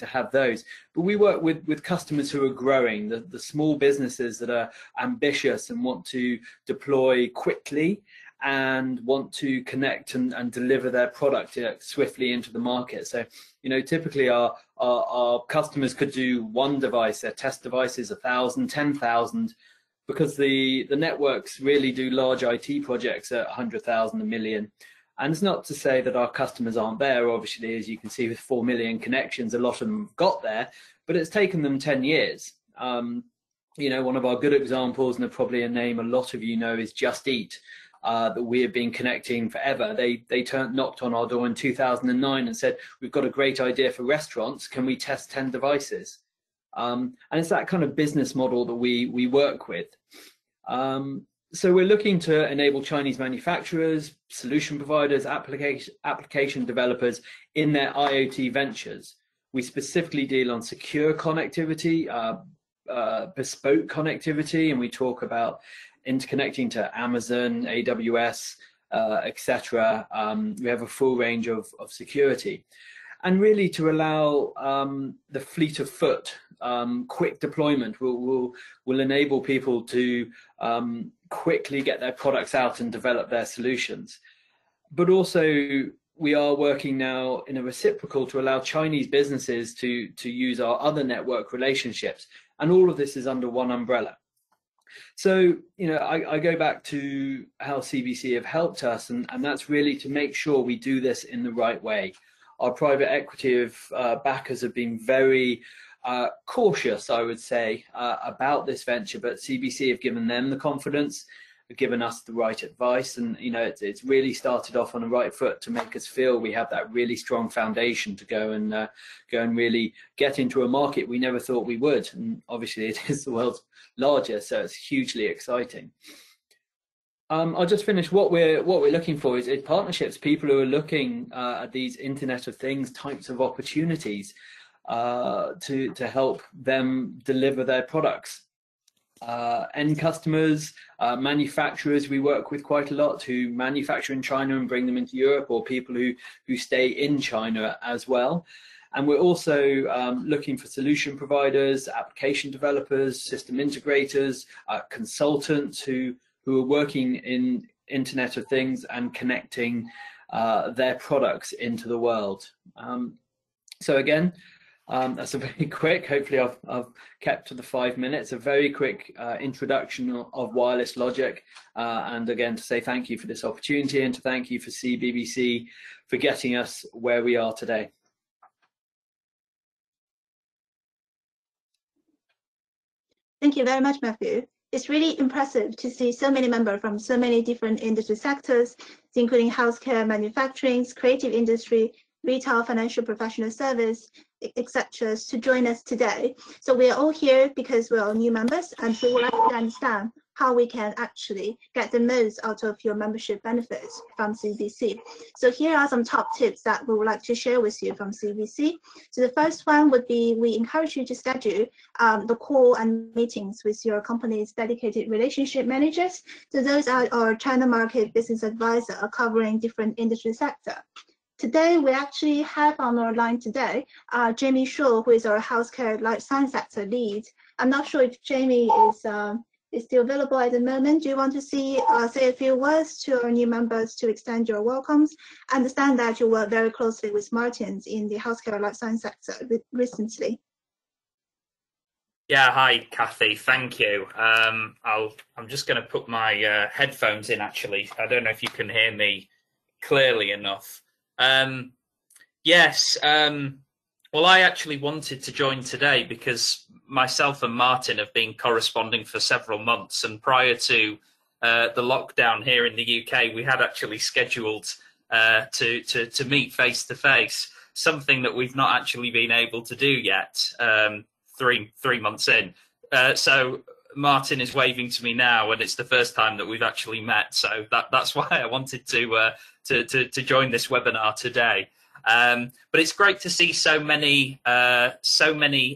have those. But we work with customers who are growing, the small businesses that are ambitious and want to deploy quickly and want to connect and deliver their product swiftly into the market. So, typically our customers could do one device, their test devices, 1,000, 10,000, because the networks really do large IT projects at 100,000, 1 million. And it's not to say that our customers aren't there. Obviously, as you can see, with 4 million connections, a lot of them got there, but it's taken them 10 years. You know, one of our good examples, and probably a name a lot of you know, is Just Eat, that we have been connecting forever. They knocked on our door in 2009 and said, we've got a great idea for restaurants, can we test 10 devices? And it's that kind of business model that we work with. So we're looking to enable Chinese manufacturers, solution providers, application developers in their IoT ventures. We specifically deal on secure connectivity, bespoke connectivity, and we talk about interconnecting to Amazon, AWS, etc. We have a full range of security. And really to allow the fleet of foot, quick deployment will enable people to quickly get their products out and develop their solutions. But also we are working now in a reciprocal to allow Chinese businesses to use our other network relationships. And all of this is under one umbrella. So, you know, I go back to how CBC have helped us, and that's really to make sure we do this in the right way. Our private equity backers have been very cautious, I would say, about this venture, but CBC have given them the confidence, have given us the right advice, and you know, it's really started off on the right foot to make us feel we have that really strong foundation to go and really get into a market we never thought we would. And obviously, it is the world's largest, so it's hugely exciting. I'll just finish. What we're looking for is partnerships, people who are looking at these Internet of Things types of opportunities to help them deliver their products. End customers, manufacturers we work with quite a lot who manufacture in China and bring them into Europe, or people who stay in China as well. And we're also looking for solution providers, application developers, system integrators, consultants who are working in Internet of Things and connecting their products into the world. So again, that's a very quick, hopefully I've kept to the 5 minutes, a very quick introduction of wireless logic. And again, to say thank you for this opportunity, and to thank you for Cbbc for getting us where we are today. Thank you very much, Matthew. It's really impressive to see so many members from so many different industry sectors, including healthcare, manufacturing, creative industry, retail, financial, professional service, etc., to join us today. So we are all here because we are all new members, and we would like to understand how we can actually get the most out of your membership benefits from CBC. So here are some top tips that we would like to share with you from CBC. So the first one would be, we encourage you to schedule the call and meetings with your company's dedicated relationship managers. So those are our China market business advisor covering different industry sector. Today, we actually have on our line today, Jamie Shaw, who is our healthcare life science sector lead. I'm not sure if Jamie is still available at the moment. Do you want to say a few words to our new members to extend your welcomes? I understand that you work very closely with Martins in the healthcare life science sector recently. Yeah, hi, Kathy. Thank you. I'm just going to put my headphones in, actually. I don't know if you can hear me clearly enough. Yes, well, I actually wanted to join today because myself and Martin have been corresponding for several months, and prior to the lockdown here in the UK, we had actually scheduled to meet face to face, something that we've not actually been able to do yet, 3 months in. So Martin is waving to me now, and it's the first time that we've actually met. So that's why I wanted to join this webinar today. But it's great to see so many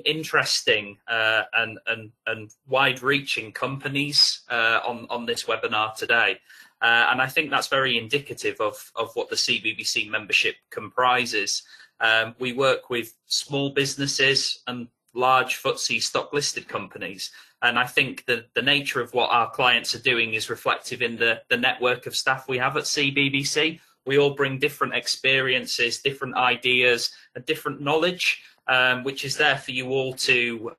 interesting and wide-reaching companies on this webinar today. And I think that's very indicative of what the CBBC membership comprises. We work with small businesses and large FTSE stock listed companies. And I think that the nature of what our clients are doing is reflective in the network of staff we have at CBBC. We all bring different experiences, different ideas, and different knowledge, which is there for you all to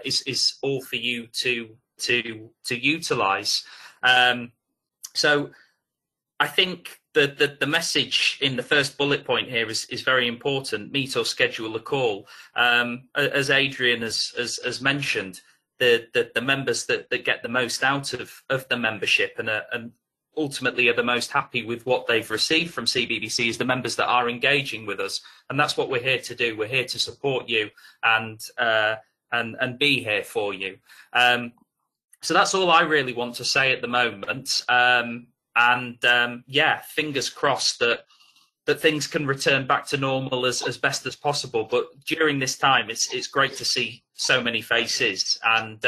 is all for you to utilise. So I think the message in the first bullet point here is very important. Meet or schedule a call. As Adrian has mentioned, the members that get the most out of the membership and ultimately are the most happy with what they've received from CBBC is the members that are engaging with us, and that's what we're here to do. We're here to support you and be here for you. So that's all I really want to say at the moment. Yeah, fingers crossed that things can return back to normal as best as possible. But during this time, it's great to see so many faces, and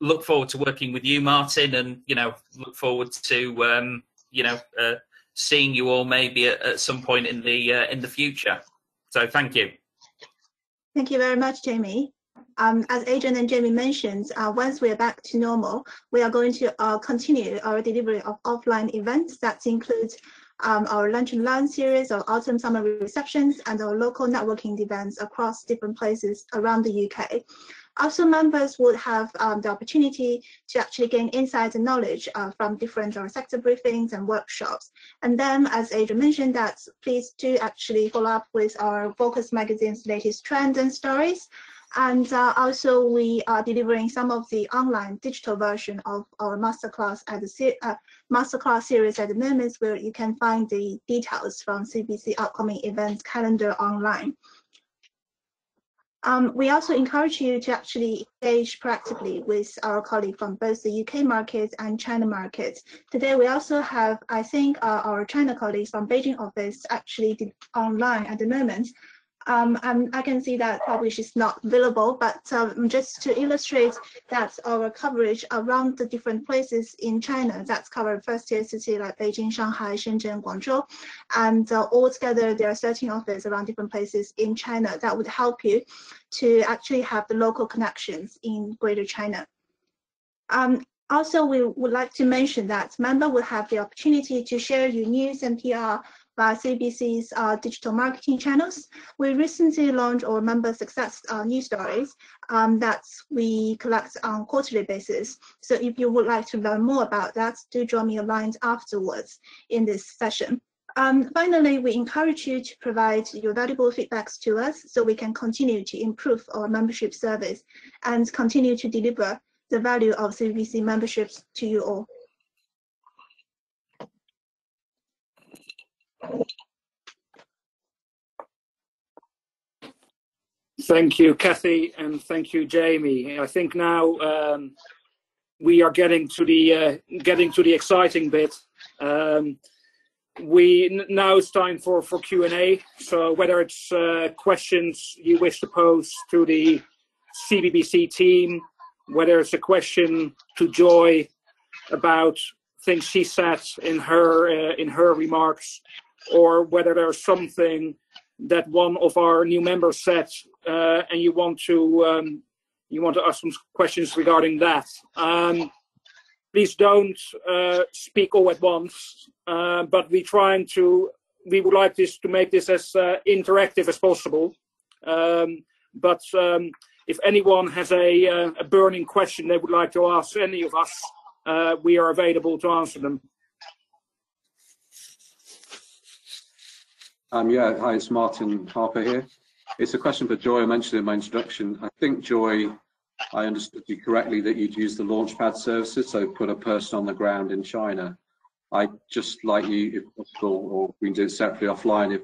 look forward to working with you, Martin, and look forward to seeing you all maybe at some point in the future. So thank you. Thank you very much, Jamie. As Adrian and Jamie mentioned, once we are back to normal, we are going to continue our delivery of offline events. That includes our Lunch and Learn series, our autumn summer receptions, and our local networking events across different places around the UK. Also, members would have the opportunity to actually gain insights and knowledge from different sector briefings and workshops. And then, as Adrian mentioned, that please do actually follow up with our Focus magazine's latest trends and stories. And also, we are delivering some of the online digital version of our masterclass at the masterclass series at the moment, where you can find the details from CBC upcoming events calendar online. We also encourage you to actually engage proactively with our colleagues from both the UK market and China market. Today, we also have, I think, our China colleagues from Beijing office actually online at the moment. And I can see that probably she's not available, but just to illustrate that our coverage around the different places in China, that's covered first-tier city like Beijing, Shanghai, Shenzhen, Guangzhou, and altogether there are 13 offices around different places in China that would help you to actually have the local connections in Greater China. Also, we would like to mention that members will have the opportunity to share your news and PR via CBC's digital marketing channels. We recently launched our member success news stories that we collect on a quarterly basis. So if you would like to learn more about that, do drop me a line afterwards in this session. Finally, we encourage you to provide your valuable feedbacks to us so we can continue to improve our membership service and continue to deliver the value of CBC memberships to you all. Thank you, Kathy, and thank you, Jamie. I think now we are getting to the exciting bit. Now it's time for Q&A. So whether it's questions you wish to pose to the CBBC team, whether it's a question to Joy about things she said in her remarks, or whether there's something that one of our new members said and you want to ask some questions regarding that. Please don't speak all at once, but we would like this to make this as interactive as possible. But if anyone has a burning question they would like to ask any of us, we are available to answer them. Yeah, hi, it's Martin Harper here. It's a question for Joy. I mentioned in my introduction. I think, Joy, I understood you correctly that you'd use the Launchpad services, so put a person on the ground in China. I'd just like you, if possible, or we can do it separately offline, if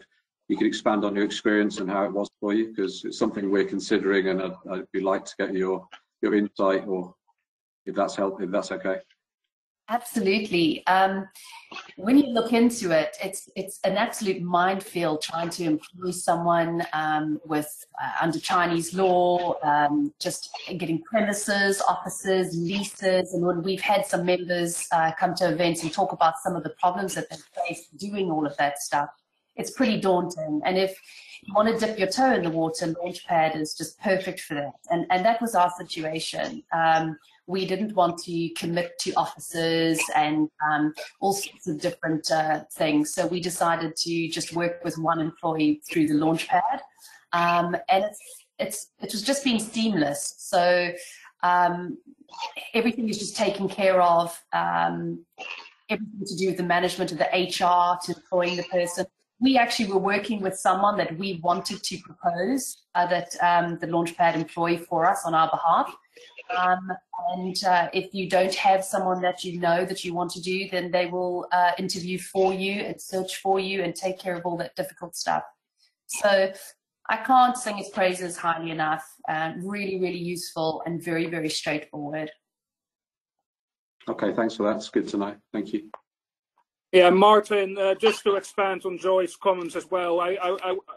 you could expand on your experience and how it was for you, because it's something we're considering, and I'd be like to get your insight, or if that's okay. Absolutely. When you look into it, it's an absolute minefield trying to employ someone with under Chinese law, just getting premises, offices, leases, and when we've had some members come to events and talk about some of the problems that they face doing all of that stuff, it's pretty daunting. And if you want to dip your toe in the water, Launchpad is just perfect for that. And that was our situation. We didn't want to commit to offices and all sorts of different things. So we decided to just work with one employee through the Launchpad. And it was just being seamless. So everything is just taken care of. Everything to do with the management of the HR, to employing the person. we actually were working with someone that we wanted to propose that the Launchpad employ for us on our behalf. And if you don't have someone that you know that you want to do, then they will interview for you and search for you and take care of all that difficult stuff. So I can't sing its praises highly enough. Really, really useful and very, very straightforward. Okay, thanks for that. It's good to know. Thank you. Yeah, Martin, just to expand on Joy's comments as well, I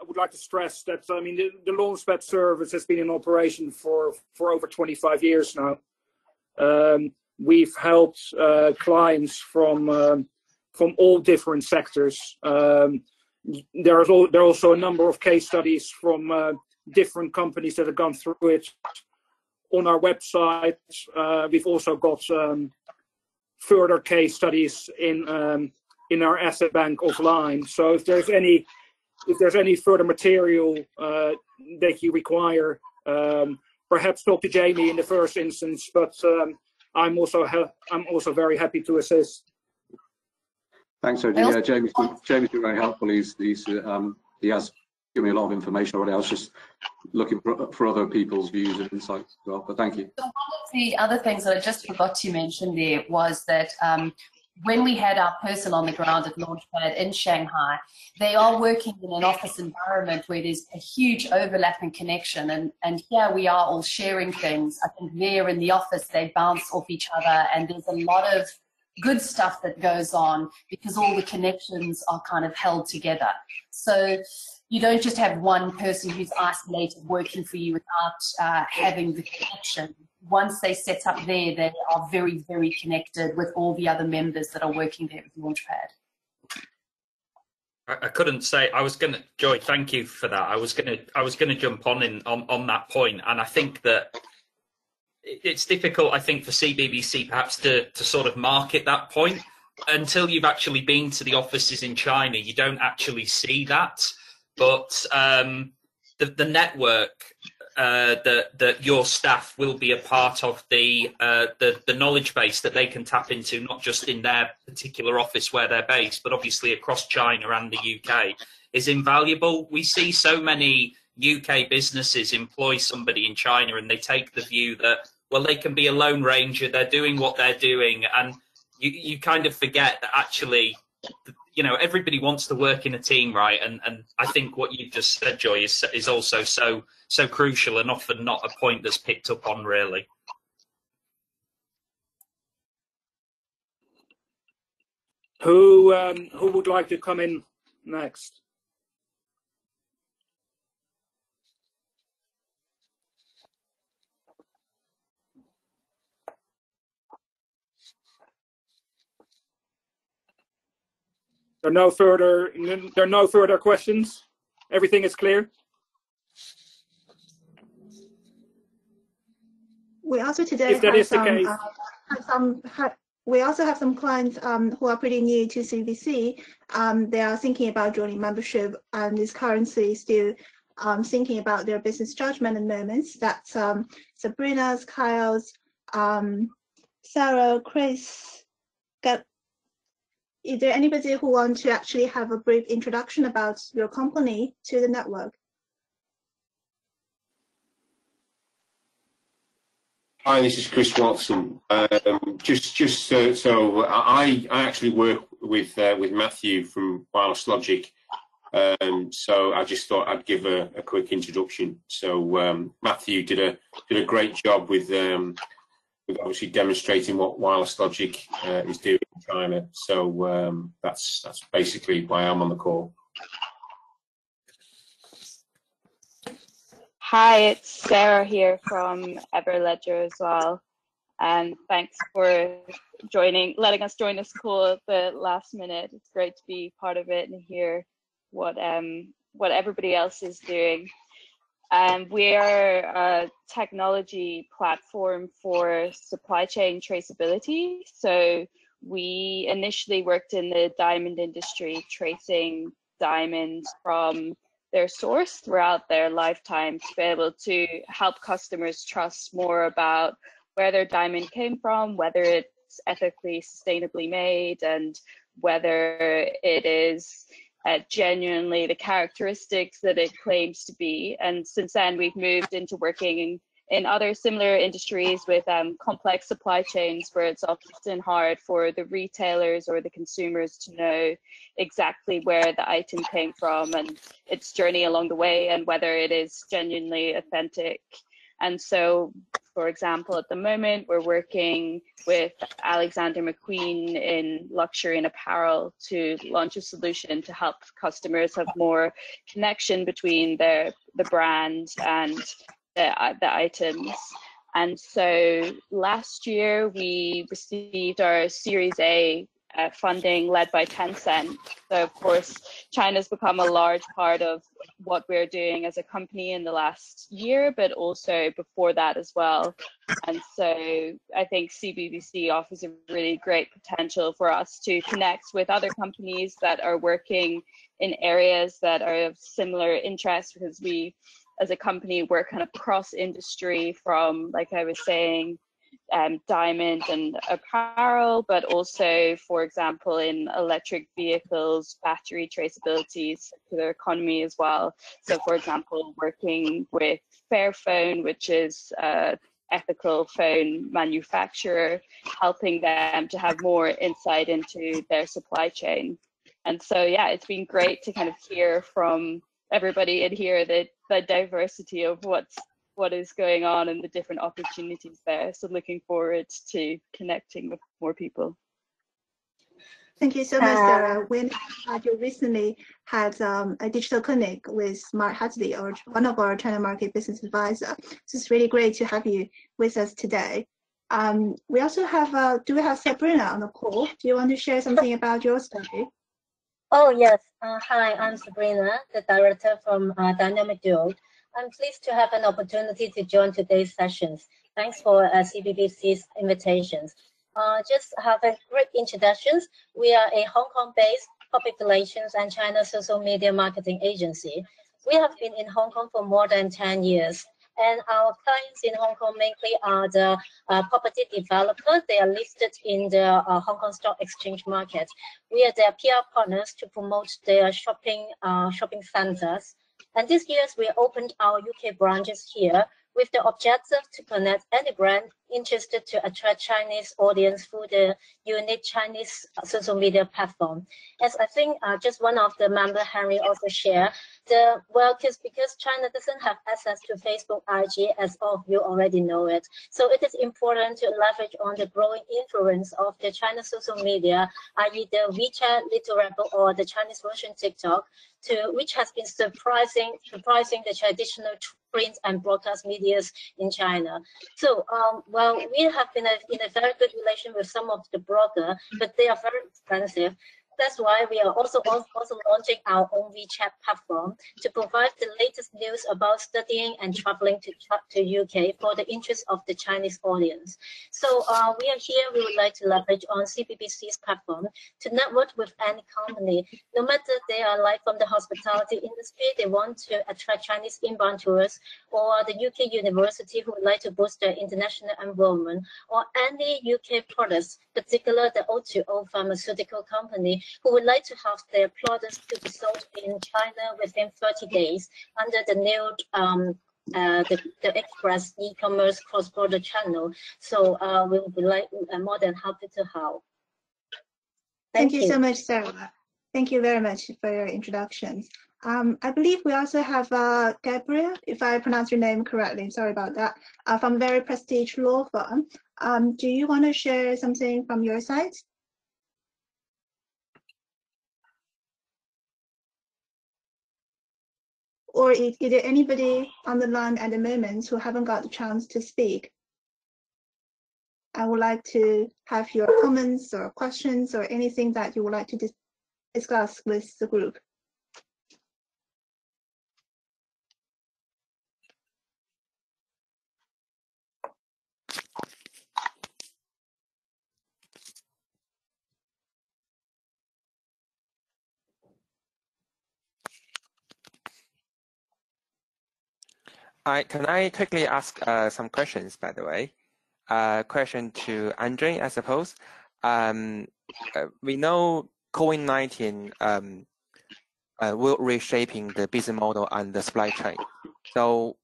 would like to stress that, I mean, the Launchpad service has been in operation for over 25 years now. We've helped clients from all different sectors. There are also a number of case studies from different companies that have gone through it on our website. We've also got further case studies in our asset bank offline. So if there's any further material that you require, perhaps talk to Jamie in the first instance. But I'm also very happy to assist. Thanks, Sergio. Yeah, Jamie's been very helpful. He has given me a lot of information already. I was just looking for other people's views and insights as well. But thank you. So one of the other things that I just forgot to mention there was that when we had our person on the ground at Launchpad in Shanghai, they are working in an office environment where there's a huge overlapping connection, and here we are all sharing things. I think there in the office they bounce off each other, and there's a lot of good stuff that goes on because all the connections are kind of held together. So you don't just have one person who's isolated working for you without having the connection. Once they set up there, they are very, very connected with all the other members that are working there with Launchpad. I couldn't say. I was gonna, Joy. Thank you for that. I was gonna jump on that point, and I think that it's difficult. I think for CBBC perhaps to sort of market that point until you've actually been to the offices in China. You don't actually see that, but the network. That your staff will be a part of the knowledge base that they can tap into, not just in their particular office where they're based, but obviously across China and the UK, is invaluable. We see so many UK businesses employ somebody in China and they take the view that, well, they can be a lone ranger, they're doing what they're doing, and you kind of forget that actually, you know, everybody wants to work in a team, right? And I think what you just said, Joy, is also so crucial and often not a point that's picked up on, really. Who would like to come in next? There are no further questions. Everything is clear. We also today we also have some clients who are pretty new to CBC. They are thinking about joining membership and is currently still thinking about their business judgment and moments. That's Sabrina's, Kyle's, Sarah, Chris. Is there anybody who wants to actually have a brief introduction about your company to the network? Hi, this is Chris Watson. So I actually work with Matthew from Wireless Logic. So I just thought I'd give a quick introduction. So Matthew did a great job with obviously demonstrating what Wireless Logic is doing in China. So that's basically why I'm on the call. Hi, it's Sarah here from Everledger as well, and thanks for letting us join this call at the last minute. It's great to be part of it and hear what everybody else is doing. We are a technology platform for supply chain traceability. So we initially worked in the diamond industry, tracing diamonds from their source throughout their lifetime to be able to help customers trust more about where their diamond came from, whether it's ethically, sustainably made, and whether it is genuinely the characteristics that it claims to be. And since then, we've moved into working in other similar industries with complex supply chains, where it's often hard for the retailers or the consumers to know exactly where the item came from and its journey along the way, and whether it is genuinely authentic. And so, for example, at the moment, we're working with Alexander McQueen in luxury and apparel to launch a solution to help customers have more connection between the brand and the items. And so last year, we received our Series A funding led by Tencent. So of course, China's become a large part of what we're doing as a company in the last year, but also before that as well. And so I think CBBC offers a really great potential for us to connect with other companies that are working in areas that are of similar interest, because we as a company work kind of cross industry from, like I was saying, diamond and apparel, but also, for example, in electric vehicles, battery traceability, circular economy as well. So, for example, working with Fairphone, which is an ethical phone manufacturer, helping them to have more insight into their supply chain. And so, yeah, it's been great to kind of hear from everybody in here the diversity of what is going on and the different opportunities there. So looking forward to connecting with more people. Thank you so much, Sarah. When you recently had a digital clinic with Mark Hadley, or one of our China market business advisor. So it's really great to have you with us today. We also have, do we have Sabrina on the call? Do you want to share something about your study? Oh, yes. Hi, I'm Sabrina, the director from Dynamic Duo. I'm pleased to have an opportunity to join today's sessions. Thanks for CBBC's invitations. Just have a quick introductions. We are a Hong Kong-based public relations and China social media marketing agency. We have been in Hong Kong for more than 10 years. And our clients in Hong Kong mainly are the property developers. They are listed in the Hong Kong Stock Exchange market. We are their PR partners to promote their shopping centers. And this year, we opened our UK branches here with the objective to connect any brand interested to attract Chinese audience through the unique Chinese social media platform. As I think just one of the member, Henry, also shared, because China doesn't have access to Facebook, IG, as all of you already know it. So it is important to leverage on the growing influence of the China social media, i.e. the WeChat, Little Rebel, or the Chinese version TikTok, which has been surprising the traditional print and broadcast medias in China. So, well, we have been in a very good relation with some of the bloggers, but they are very expensive. That's why we are also launching our own WeChat platform to provide the latest news about studying and traveling to UK for the interest of the Chinese audience. So we are here, we would like to leverage on CBBC's platform to network with any company, no matter they are like from the hospitality industry, they want to attract Chinese inbound tourists, or the UK university who would like to boost their international enrollment, or any UK products, particularly the O2O pharmaceutical company, who would like to have their products to be sold in China within 30 days under the new the Express e-commerce cross-border channel. So we will be more than happy to help. Thank you so much, Sarah. Thank you very much for your introductions. I believe we also have Gabriel, if I pronounce your name correctly, sorry about that, from Very Prestige Law Firm. Do you want to share something from your side? Or is there anybody on the line at the moment who haven't got the chance to speak? I would like to have your comments or questions or anything that you would like to discuss with the group. Can I quickly ask some questions, by the way? Question to Andre, I suppose. We know COVID-19 will reshaping the business model and the supply chain. So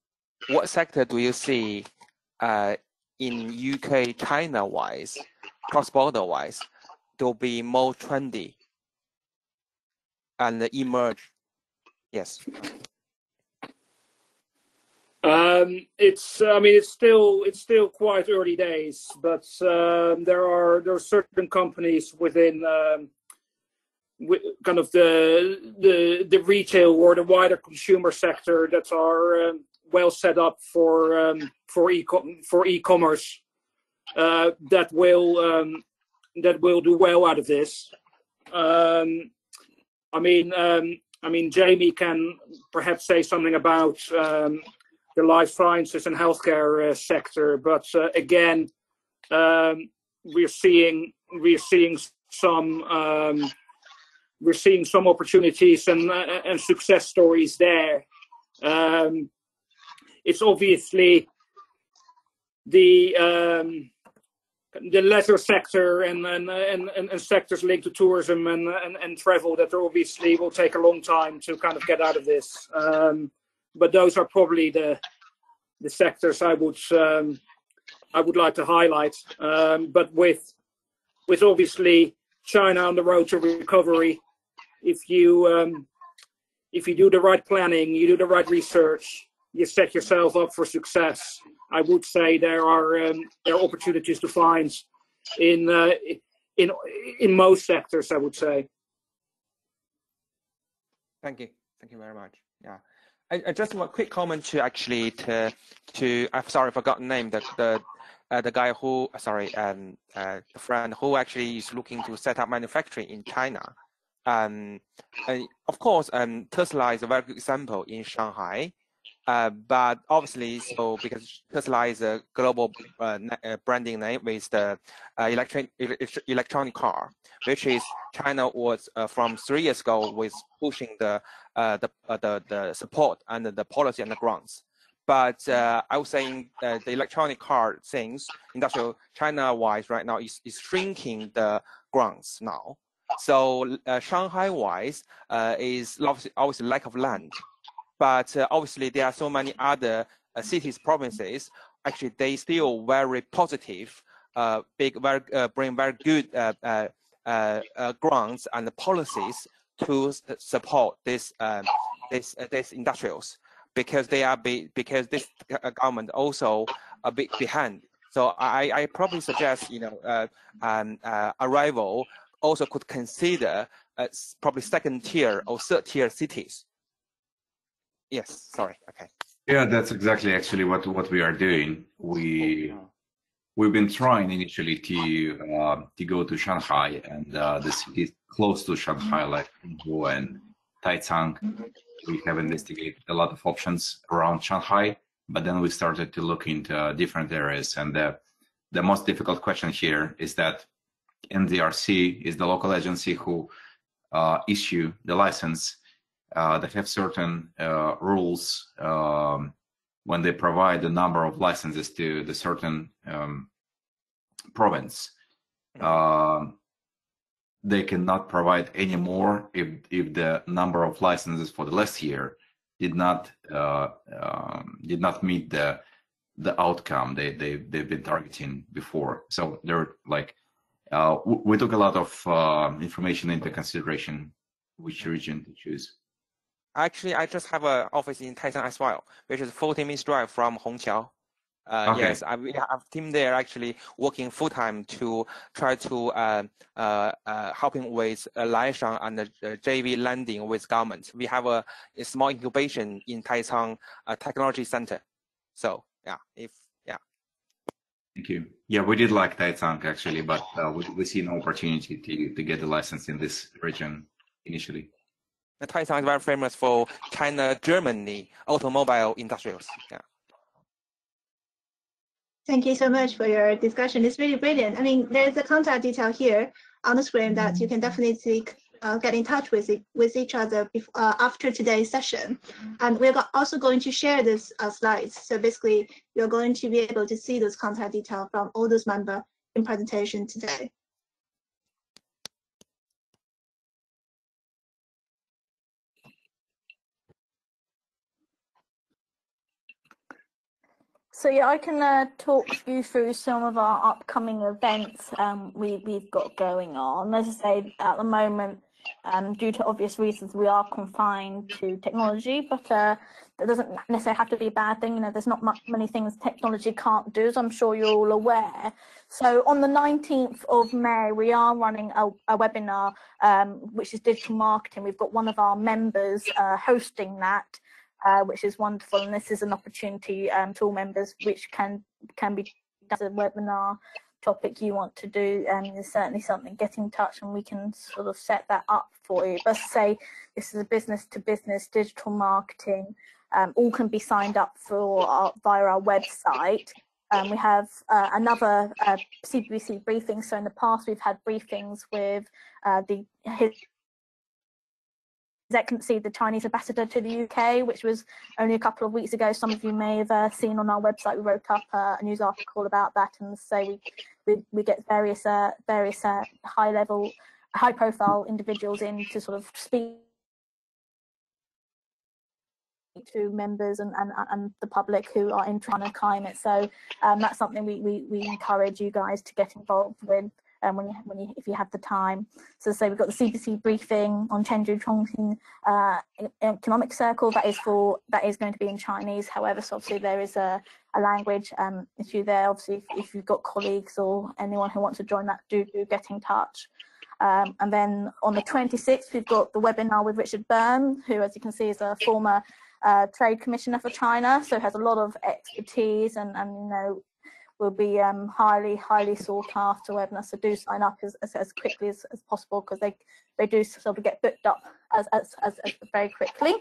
what sector do you see in UK, China wise, cross-border wise, to be more trendy and emerge? Yes. It's I mean it's still quite early days, but there are certain companies within kind of the retail or the wider consumer sector that are well set up for e-commerce that will do well out of this. I mean, Jamie can perhaps say something about the life sciences and healthcare sector, but again, we're seeing some opportunities and success stories there. It's obviously the leisure sector and sectors linked to tourism and travel that obviously will take a long time to kind of get out of this. But those are probably the sectors I would like to highlight. But with obviously China on the road to recovery, if you do the right planning, you do the right research, you set yourself up for success. I would say there are opportunities to find in most sectors, I would say. Thank you very much. Yeah, I just want a quick comment to actually to I'm sorry I forgot the name, the guy who the friend who actually is looking to set up manufacturing in China. Of course, Tesla is a very good example in Shanghai. But obviously, so because Tesla is a global branding name with the electronic car, which is China was from 3 years ago was pushing the support and the policy and the grants. But I was saying the electronic car things, industrial China-wise right now is shrinking the grants now. So Shanghai-wise is obviously lack of land. But obviously, there are so many other cities, provinces. Actually, they still very positive, bring very good grants and policies to support this industrials because because this government also a bit behind. So I probably suggest Arrival also could consider probably second tier or third tier cities. Yes, sorry. Okay. Yeah, that's exactly actually what we are doing. We've been trying initially to go to Shanghai and the cities close to Shanghai like Hangzhou and Taicang. We have investigated a lot of options around Shanghai, but then we started to look into different areas. And the most difficult question here is that NDRC is the local agency who issue the license. They have certain rules when they provide the number of licenses to the certain province. They cannot provide any more if the number of licenses for the last year did not meet the outcome they've been targeting before. So they're like we took a lot of information into consideration which region to choose. Actually, I just have an office in Taicang as well, which is 14 minutes drive from Hongqiao. Okay. Yes, we have a team there actually working full time to try to helping with Laishan and the JV lending with government. We have a small incubation in Taicang Technology Center. So yeah, Thank you. Yeah, we did like Taicang actually, but we see no opportunity to get the license in this region initially. Taicang is very famous for China, Germany automobile industrials. Yeah. Thank you so much for your discussion. It's really brilliant. I mean, there's a contact detail here on the screen that you can definitely get in touch with each other after today's session. And we're also going to share this slides. So basically, you're going to be able to see those contact details from all those members in presentation today. So yeah, I can talk you through some of our upcoming events we've got going on. As I say, at the moment, due to obvious reasons, we are confined to technology, but that doesn't necessarily have to be a bad thing. You know, there's not many things technology can't do, as I'm sure you're all aware. So on the 19th of May, we are running a webinar, which is digital marketing. We've got one of our members hosting that, which is wonderful. And this is an opportunity to all members, which can be as a webinar topic you want to do, is certainly something. Get in touch and we can sort of set that up for you. But say this is a business to business digital marketing, all can be signed up for via our website. We have another CBBC briefing. So in the past we've had briefings with His Excellency, the Chinese ambassador to the UK, which was only a couple of weeks ago. Some of you may have seen on our website, we wrote up a news article about that, and say we get various high profile individuals in to sort of speak to members and the public who are in China climate. So that's something we encourage you guys to get involved with. If you have the time. So say we've got the CBC briefing on Chengdu Chongqing Economic Circle. That is going to be in Chinese. However, so obviously there is a language issue there. Obviously, if you've got colleagues or anyone who wants to join that, do get in touch. And then on the 26th, we've got the webinar with Richard Byrne, who, as you can see, is a former Trade Commissioner for China, so has a lot of expertise and you know, will be highly sought after webinars. So do sign up as quickly as possible, because they do sort of get booked up as very quickly.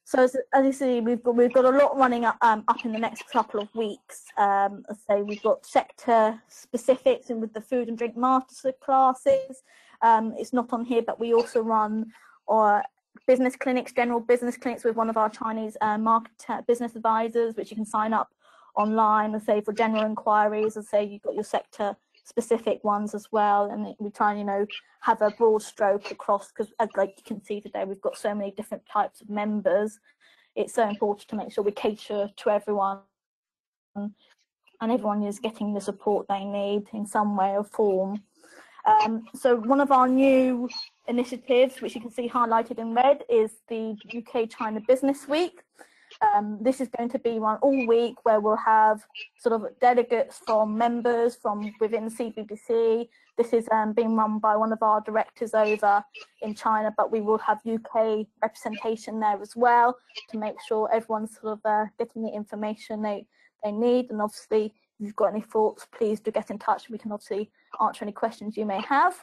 So as you see, we've got a lot running up in the next couple of weeks. So we've got sector specifics, and with the food and drink master classes, it's not on here, but we also run business clinics, general business clinics with one of our Chinese market business advisors, which you can sign up online, and say for general inquiries, and say you've got your sector specific ones as well. And we try and, you know, have a broad stroke across, because like you can see today, we've got so many different types of members. It's so important to make sure we cater to everyone, and everyone is getting the support they need in some way or form. So one of our new initiatives, which you can see highlighted in red, is the UK China Business Week. This is going to be one all week, where we'll have sort of delegates from members from within CBBC. This is being run by one of our directors over in China, but we will have UK representation there as well, to make sure everyone's sort of getting the information they need. And obviously, if you've got any thoughts, please do get in touch. We can obviously answer any questions you may have.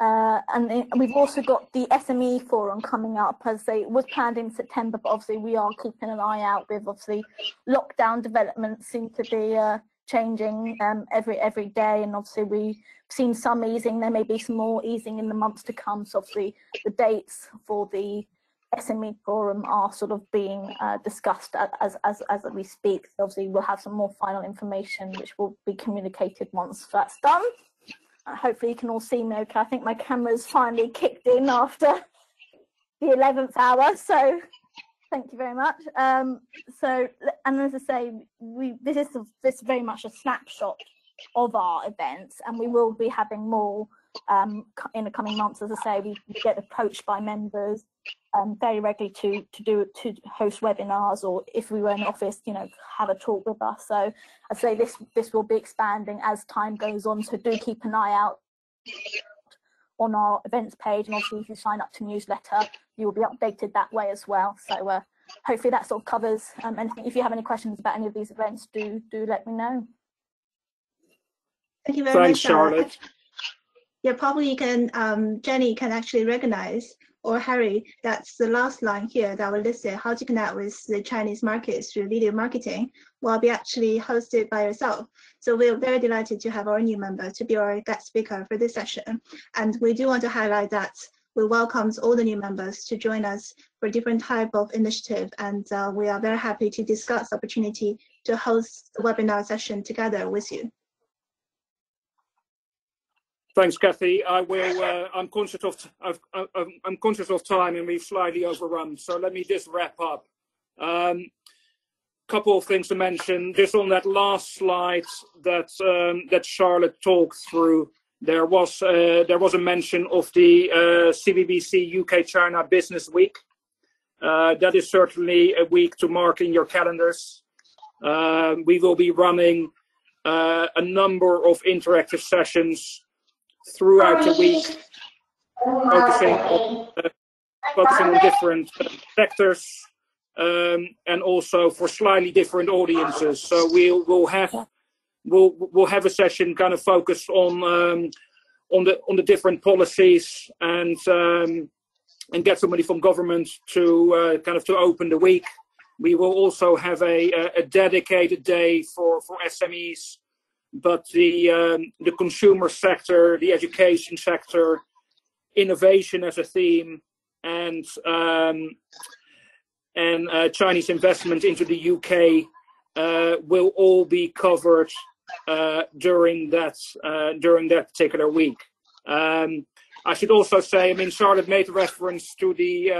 And we've also got the SME forum coming up. As I say, it was planned in September, but obviously we are keeping an eye out with obviously lockdown developments seem to be changing every day, and obviously we've seen some easing. There may be some more easing in the months to come. So obviously the dates for the SME forum are sort of being discussed as we speak. So obviously we'll have some more final information, which will be communicated once that's done. Hopefully you can all see me okay. I think my camera's finally kicked in after the 11th hour, so thank you very much. So, and as I say, this is very much a snapshot of our events, and we will be having more in the coming months. As I say, we get approached by members very regularly to host webinars, or if we were in the office, you know, have a talk with us. So I'd say this will be expanding as time goes on. So do keep an eye out on our events page, and obviously if you sign up to newsletter, you will be updated that way as well. So hopefully that sort of covers anything. If you have any questions about any of these events, do let me know. Thank you very much. Thanks, Charlotte. Yeah, probably you can, Jenny can actually recognize, or Harry, that's the last line here that we listed, how to connect with the Chinese markets through video marketing, will be actually hosted by yourself. So we're very delighted to have our new member to be our guest speaker for this session. And we do want to highlight that we welcome all the new members to join us for different type of initiative. And we are very happy to discuss the opportunity to host the webinar session together with you. Thanks, Kathy. I will. I'm conscious of time, and we've slightly overrun. So let me just wrap up. couple of things to mention. Just on that last slide that that Charlotte talked through, there was a mention of the CBBC UK China Business Week. That is certainly a week to mark in your calendars. We will be running a number of interactive sessions throughout the week, focusing on different sectors, and also for slightly different audiences. So we'll have a session kind of focused on the different policies and get somebody from government to to open the week. We will also have a dedicated day for SMEs, but the consumer sector, the education sector, innovation as a theme, and Chinese investment into the UK will all be covered during that particular week. I should also say, I mean, Charlotte made reference to the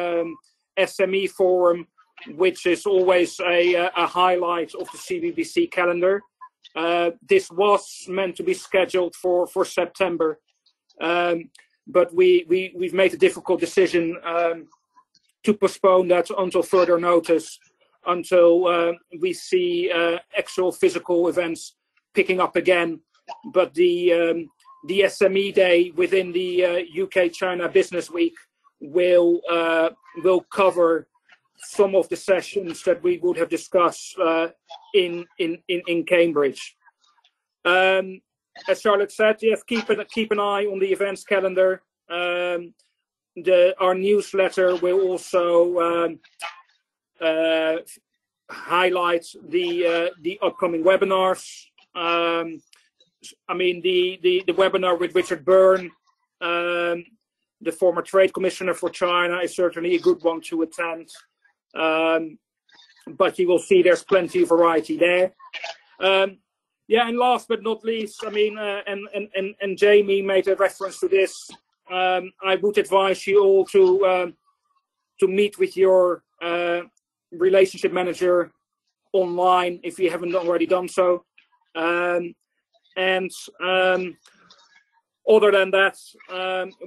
SME forum, which is always a highlight of the CBBC calendar. This was meant to be scheduled for September, but we've made a difficult decision to postpone that until further notice, until we see actual physical events picking up again. But the SME Day within the UK China Business Week will cover some of the sessions that we would have discussed in Cambridge. As Charlotte said, yes, keep an eye on the events calendar. Our newsletter will also highlight the upcoming webinars. I mean, the webinar with Richard Byrne, the former Trade Commissioner for China, is certainly a good one to attend. But you will see there's plenty of variety there. Yeah, and last but not least, I mean, and Jamie made a reference to this. I would advise you all to meet with your relationship manager online if you haven't already done so. And other than that,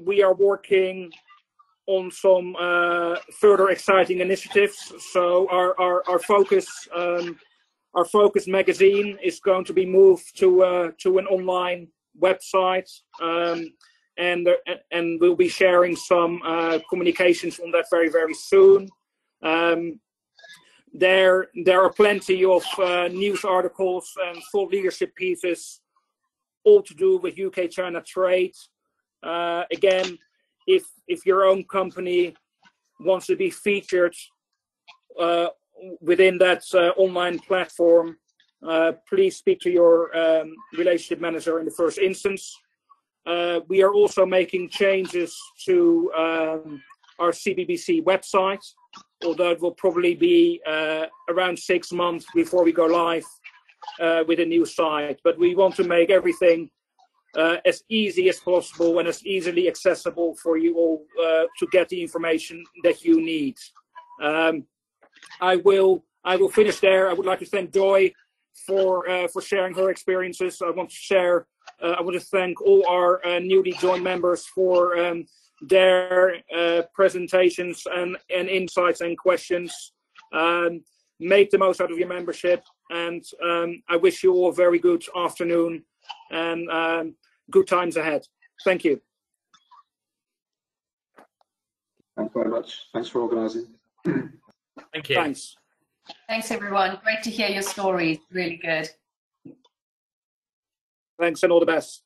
we are working on some further exciting initiatives. So our Focus magazine is going to be moved to an online website, and we'll be sharing some communications on that very, very soon. There are plenty of news articles and thought leadership pieces, all to do with UK-China trade. Again, if your own company wants to be featured within that online platform, please speak to your relationship manager in the first instance. We are also making changes to our CBBC website, although it will probably be around 6 months before we go live with a new site. But we want to make everything as easy as possible and as easily accessible for you all to get the information that you need. I will finish there. I would like to thank Joy for sharing her experiences. I want to thank all our newly joined members for their presentations and insights and questions. Make the most out of your membership, and I wish you all a very good afternoon and good times ahead. Thank you. Thanks very much. Thanks for organising. Thank you. Thanks. Thanks, everyone. Great to hear your stories. Really good. Thanks, and all the best.